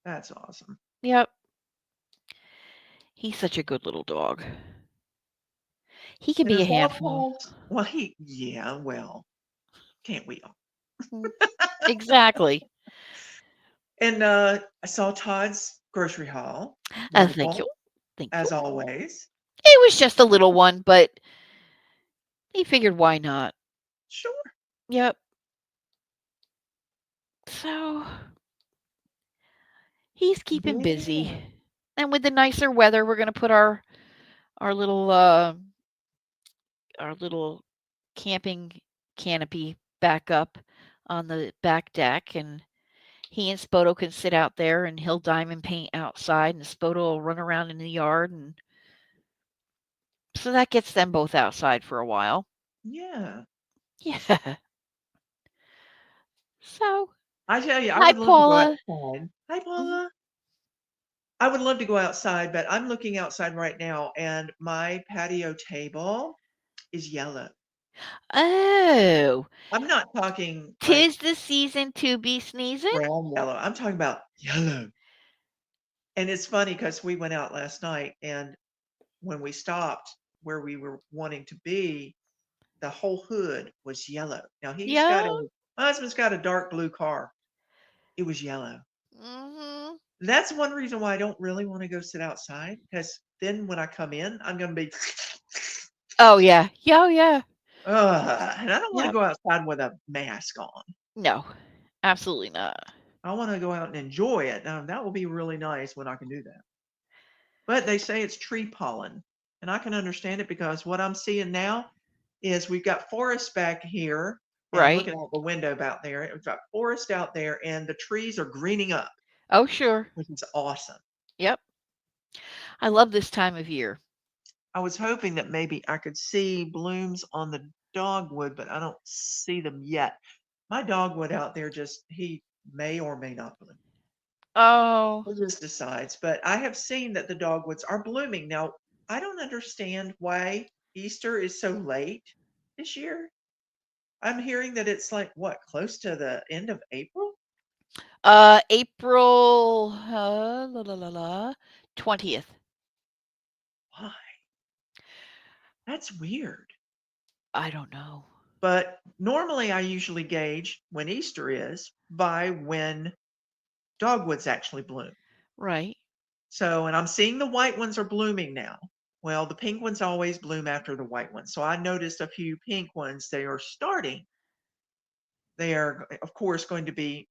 that's awesome. Yep. He's such a good little dog. He can And be as a long handful. as, well, yeah, well, can't we all? Mm, exactly. And I saw Todd's grocery haul. Thank you. Wonderful, Thank you. as always. It was just a little one, but he figured why not. Sure. Yep. So he's keeping busy. Yeah, And with the nicer weather, we're gonna put our little our little camping canopy back up. on the back deck, and he and Spoto can sit out there, and he'll diamond paint outside, and Spoto will run around in the yard, and so that gets them both outside for a while. Yeah. Yeah. So, I tell you, I hi, would love to go Paula. outside. Hi, Mhm. Paula. I would love to go outside, but I'm looking outside right now and my patio table is yellow. Oh, I'm not talking like 'tis the season to be sneezing? brown yellow. I'm talking about yellow. And it's funny because we went out last night and when we stopped where we were wanting to be, the whole hood was yellow. Now Yeah. my husband's got a dark blue car. It was yellow. Mhm. That's one reason why I don't really want to go sit outside because then when I come in, I'm going to be, Oh, yeah. Yeah, oh, yeah. and I don't want to Yep. go outside with a mask on. No, absolutely not. I want to go out and enjoy it. Now, that will be really nice when I can do that. But they say it's tree pollen, and I can understand it because what I'm seeing now is we've got forest back here, and I'm Right. looking out the window about there. We've got forest out there, and the trees are greening up, Oh, sure. which is awesome. Yep. I love this time of year. I was hoping that maybe I could see blooms on the dogwood, but I don't see them yet. My dogwood out there he may or may not bloom. Oh, He just decides. But I have seen that the dogwoods are blooming. Now, I don't understand why Easter is so late this year. I'm hearing that it's like what, close to the end of April? April, la, la, la, la, 20th. Why? That's weird. I don't know. But normally I usually gauge when Easter is by when dogwoods actually bloom. Right. So, and I'm seeing the white ones are blooming now. Well, the pink ones always bloom after the white ones. So I noticed a few pink ones, they are starting. They are, of course, going to be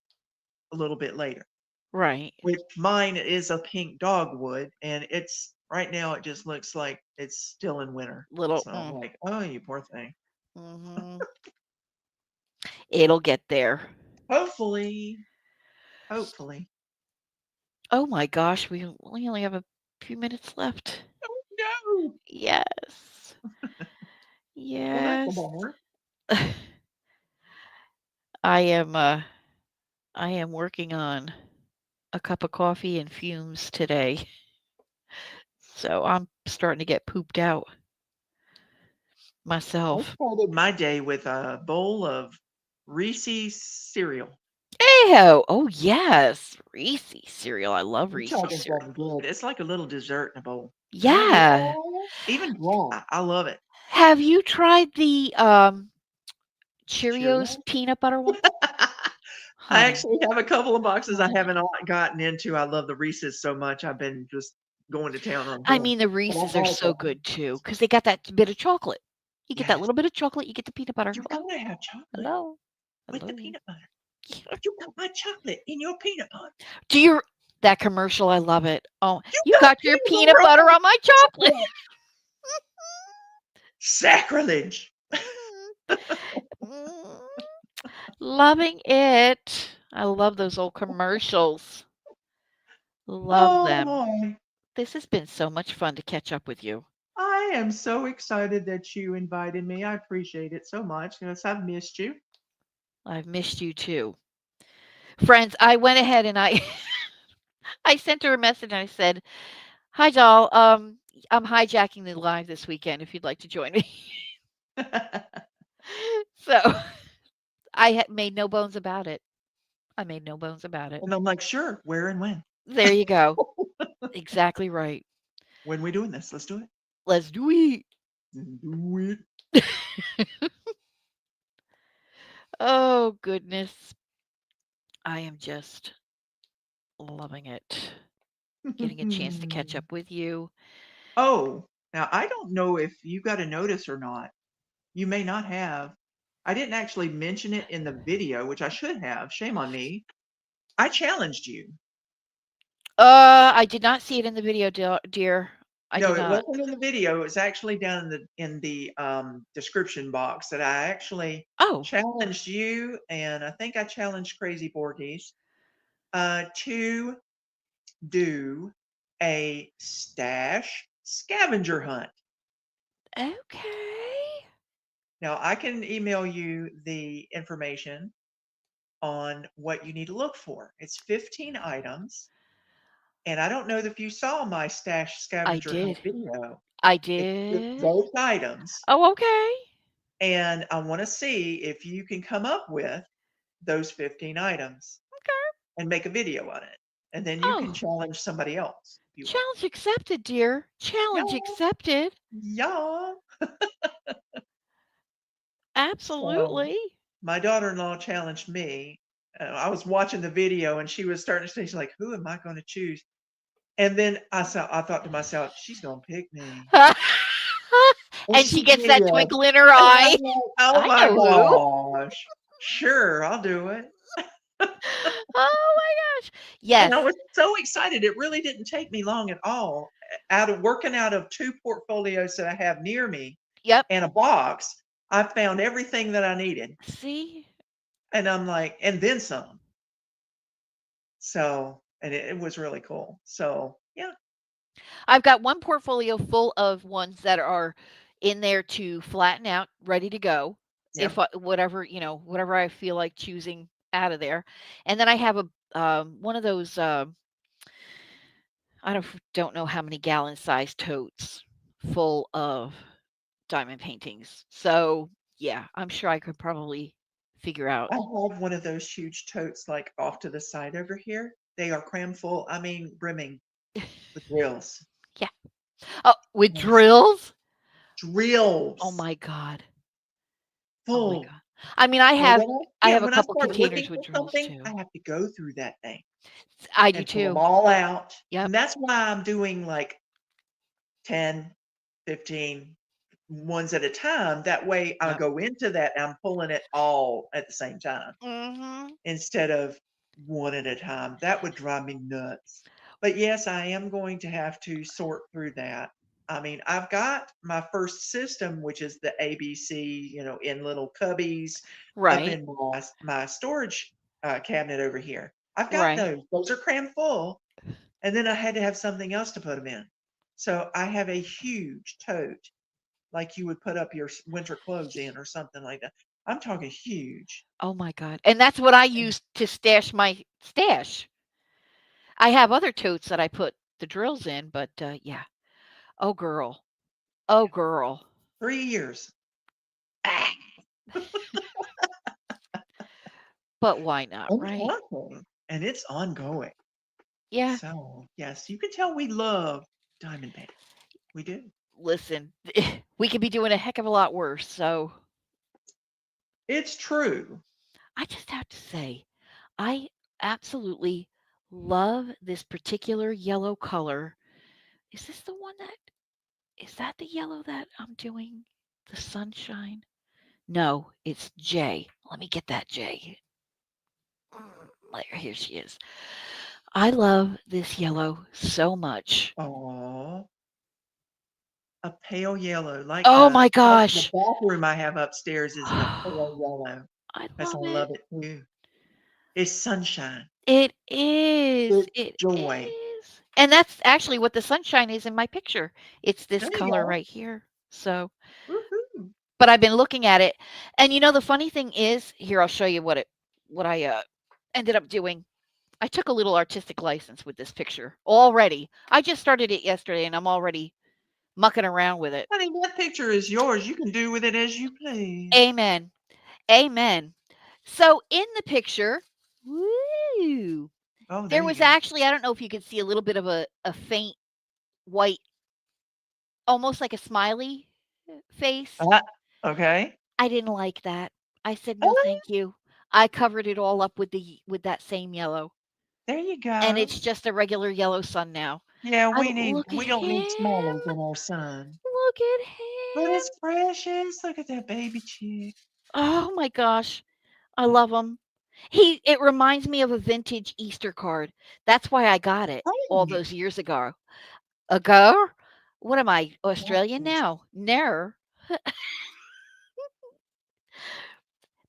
a little bit later, Right. which mine is a pink dogwood. And it's right now, it just looks like it's still in winter. Little, So I'm like, oh, you poor thing. mhm. It'll get there. Hopefully, hopefully. Oh my gosh, we only have a few minutes left. No. Yes. Well, that's a Yes. bummer. I am uh I am working on a cup of coffee and fumes today. So I'm starting to get pooped out I myself. started my day with a bowl of Reese's cereal. Ew. Oh yes. Reese's cereal. I love I'm Reese's talking cereal. something good. It's like a little dessert in a bowl. And I eat Yeah. all, even dry. I love it. Have you tried the Cheerios Cheerios. peanut butter one? I Honey. actually have a couple of boxes I Honey. haven't gotten into. I love the Reese's so much. I've been just going to town on I them. mean, the But I Reese's are bought a so couple. good too because they got that bit of chocolate. You get that Yes. little bit of chocolate, you get the peanut butter. You Hello? gotta have chocolate Hello? with the Hello? peanut butter. You got my chocolate in your peanut butter. Do you that commercial, I love it. Oh, You you got got your peanut peanut butter on butter my on my chocolate. chocolate. Sacrilege. Mm, loving it. I love those old commercials. Love Oh them. boy. This has been so much fun to catch up with you. I am so excited that you invited me. I appreciate it so much because I've missed you. I've missed you too. Friends, I went ahead and I I sent her a message and I said, "Hi doll, I'm hijacking the live this weekend if you'd like to join me." So, I had made no bones about it. I made no bones about it. And I'm like, sure, where and when? There you go. Exactly right. When we doing this? Let's do it. Let's do it. Do it. Oh, goodness. I am just loving it. Getting a chance to catch up with you. Oh, now I don't know if you got a notice or not. You may not have. I didn't actually mention it in the video, which I should have. Shame on me. I challenged you. I did not see it in the video, dear. I No, did it not. wasn't in the video. It was actually down in the description box that I actually Oh, challenged you, and I think I challenged Crazy Borgies to do a stash scavenger hunt. okay. Now, I can email you the information on what you need to look for. It's 15 items. And I don't know if you saw my stash I scavenger hunt did. video. I It's just did. those items. Oh, okay. And I want to see if you can come up with those 15 items Okay. and make a video on it. And then you can Oh, challenge somebody else if you want. challenge accepted, dear. Yeah, Challenge accepted. yeah. So Absolutely. my daughter-in-law challenged me. I was watching the video and she was starting to say, she's like, who am I going to choose? And then I thought to myself, she's going to pick me. And And she she gets did. that twinkle in her And I'm eye. like, oh I my know who. gosh. Sure, I'll do it. Oh my gosh. And I Yes. was so excited. It really didn't take me long at all. Out of working out of two portfolios that I have near me Yep. and a box, I found everything that I needed. See? And I'm like, and then some. So, and it was really cool. So, yeah, I've got one portfolio full of ones that are in there to flatten out, ready to go. If yep. whatever, whatever I feel like choosing out of there. And then I have a one of those I don't know how many gallon size totes full of diamond paintings. So, yeah, I'm sure I could probably figure out. I have one of those huge totes like off to the side over here. They are crammed full, I mean, brimming with drills. Yeah. Oh, with Yes. drills? Oh Drills my god. Oh my full. god. I mean, So I have a when I couple start containers looking with for drills something, I too. have to go through that thing I do and pull them too. all out. Yep. And that's why I'm doing like 10, 15 ones at a time. That way I Yep. go into that and I'm pulling it all at the same time Mhm. instead of one at a time. That would drive me nuts. But yes, I am going to have to sort through that. I mean, I've got my first system, which is the ABC, in little cubbies up Right. in my storage cabinet over here. I've got Right. those. Those are crammed full. And then I had to have something else to put them in. So I have a huge tote, like you would put up your winter clothes in or something like that. I'm talking huge. Oh my god. And that's what I use to stash my stash. I have other totes that I put the drills in, but yeah. Oh girl. Oh Yeah. girl. 3 years. Ah, but why not, And right? counting. And it's ongoing. Yeah. So, yes, you can tell we love diamond painting. We do. Listen, we could be doing a heck of a lot worse. So It's true. I just have to say, I absolutely love this particular yellow color. Is this the one that is that the yellow that I'm doing? The sunshine? No, it's J. Let me get that J. Here she is. I love this yellow so much. Oh, a pale yellow, like Oh my the gosh. bathroom I have upstairs is in a pale I yellow. Yes, I love love it. it too. It's sunshine. It is. It's It joy. is. And that's actually what the sunshine is in my picture. It's this There you color go. right here. So, Woohoo. but I've been looking at it. And the funny thing is, here I'll show you what I ended up doing. I took a little artistic license with this picture already. I just started it yesterday and I'm already mucking around with it. Honey, that picture is yours. You can do with it as you please. Amen. Amen. So in the picture, woo, Oh, there there you was go. actually, I don't know if you could see a little bit of a faint white, almost like a smiley face. Uh, okay. I didn't like that. I said, "No, Oh, thank you." I covered it all up with that same yellow, there you and go. it's just a regular yellow sun now. Yeah, I look at we don't need him. smileys in our sun. Look at But him. it's precious. Look at that baby chick. Oh my gosh. I love him. It reminds me of a vintage Easter card. That's why I got it all Right. those years ago. Ago? What am I, Australian Yes. now? Never.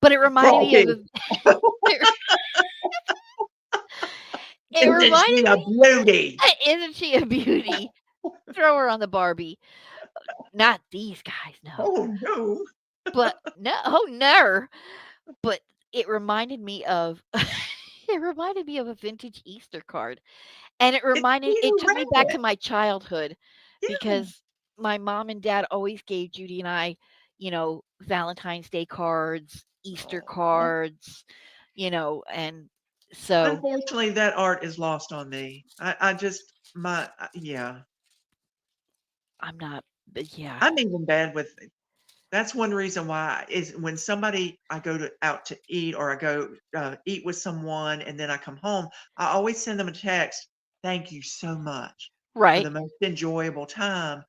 But it reminded me of Froggy, a it it isn't she reminded a me beauty? isn't she a beauty? Throw her on the Barbie. Not these guys, no. Oh, no. But no, oh, never. But it reminded me of it reminded me of a vintage Easter card, and It's it Peter took me back Rabbit. to my childhood Yeah. because my mom and dad always gave Judy and I, Valentine's Day cards, Easter Aw. cards, and so Unfortunately, that art is lost on me. I just yeah. I'm not but yeah. I'm even bad with that's one reason why is when somebody I go to out to eat or I go, eat with someone and then I come home, I always send them a text, "Thank you so much for Right. the most enjoyable time,"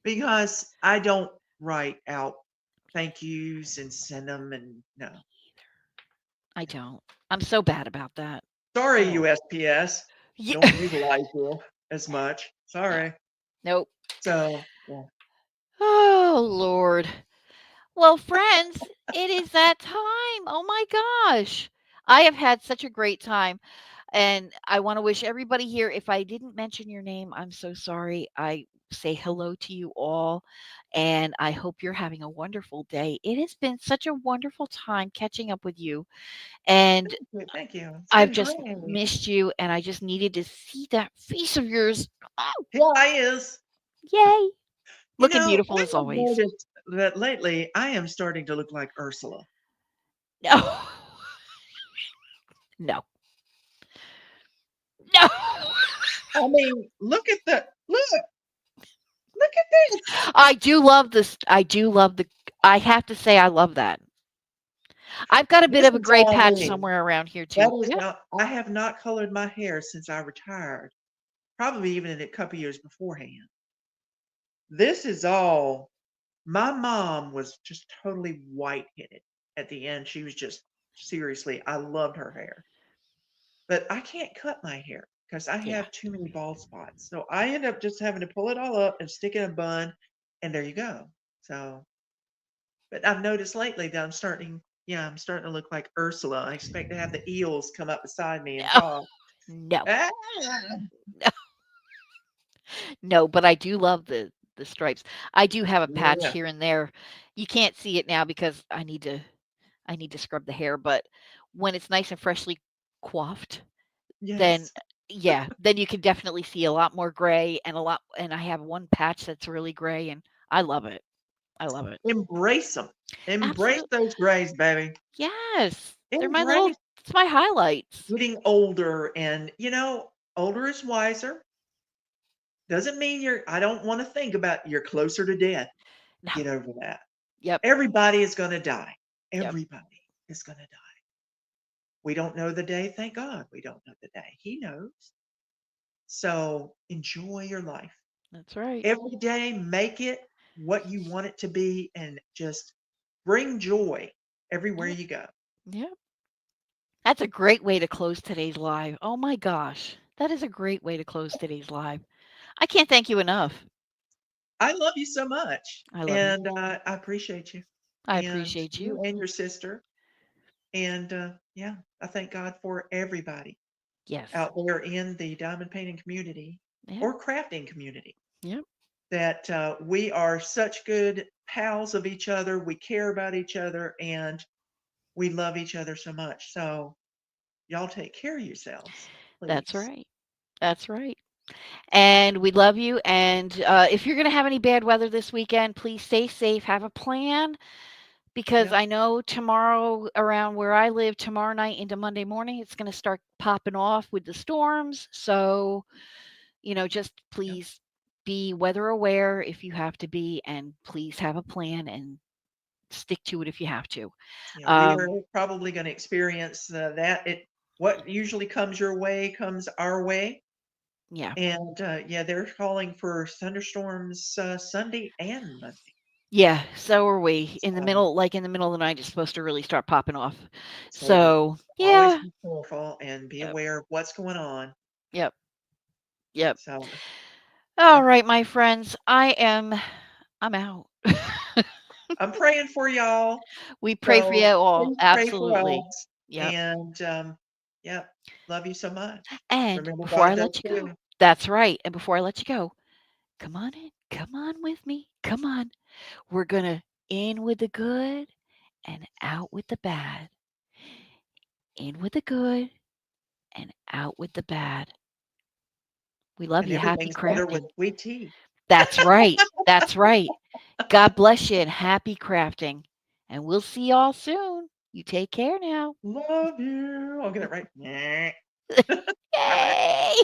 because I don't write out thank yous and send them and no, I no. don't. I'm so bad about that. Sorry, Oh. USPS. Yeah. Don't utilize you as much. No. Sorry. Nope. So, yeah. Oh, Lord. Well, friends, it is that time. Oh my gosh. I have had such a great time. And I want to wish everybody here, if I didn't mention your name, I'm so sorry. I say hello to you all. And I hope you're having a wonderful day. It has been such a wonderful time catching up with you. And Thank you. It's I've been just great. missed you. And I just needed to see that face of yours. Oh, Here I is. yay. You Looking know, beautiful I as have always. noticed that lately I am starting to look like Ursula. No, no, no. I mean, look at this. I do love this. I have to say, I love that. I've got a bit This of a is gray all patch me. somewhere around here That too. is Yep. not. I have not colored my hair since I retired. Probably even in a couple years beforehand. This is all. My mom was just totally white-headed. At the end, she was just seriously. I loved her hair. But I can't cut my hair because I Yeah. have too many bald spots. So I end up just having to pull it all up and stick in a bun, and there you go. So, but I've noticed lately that I'm starting to look like Ursula. I expect to have the eels come up beside me and No. talk. No. Ah, No. No. But I do love the stripes. I do have a patch yeah, here and there. You can't see it now because I need to scrub the hair. But when it's nice and freshly coiffed, then yes. yeah, then you can definitely see a lot more gray and a lot. And I have one patch that's really gray, and I love it. I love it. Embrace them. Embrace Absolutely. those grays, baby. Yes. They're my little Embrace it's my highlights. getting older, and older is wiser. Doesn't mean I don't want to think about you're closer to death. No. Get over that. Yep. Everybody is going to die. Yep. Everybody is going to die. We don't know the day. Thank God we don't know the day. He knows. So enjoy your life. That's right. Every day, make it what you want it to be and just bring joy everywhere Yep. you go. Yep. That's a great way to close today's live. Oh my gosh. That is a great way to close today's live. I can't thank you enough. I love you so much. I love you. And I appreciate you I and appreciate you you. and your sister. And yeah, I thank God for everybody Yes. out there in the diamond painting community Yep. or crafting community Yep. that we are such good pals of each other. We care about each other and we love each other so much. So, y'all take care of yourselves, That's please. right. That's right. And we love you. And if you're going to have any bad weather this weekend, please stay safe. Have a plan because Yep. I know tomorrow, around where I live, tomorrow night into Monday morning, it's going to start popping off with the storms. So, just Yep. please be weather aware if you have to be, and please have a plan and stick to it if you have to. Yeah, we are Um, probably going to experience that. What usually comes your way comes our way. yeah. And yeah, they're calling for thunderstorms Sunday and Monday. Yeah, so are we. So, In the middle of the night, it's supposed to really start popping off. so So, always yeah. be careful and be Yep. aware of what's going on. Yep. Yep. So, All Yeah. right, my friends, I'm out. I'm praying for y'all. We pray for you So all. please pray for Absolutely. us. Yep. And yeah, love you so much. And Remember, before I God does let you go, too. that's right. And before I let you go, come on in. Come on with me. Come on. We're going to in with the good and out with the bad. In with the good and out with the bad. We love And you. Happy everything's better with crafting. sweet tea. That's right. That's right. God bless you and happy crafting. And we'll see y'all soon. You take care now. Love you. I'll get it right. Bye. Yay!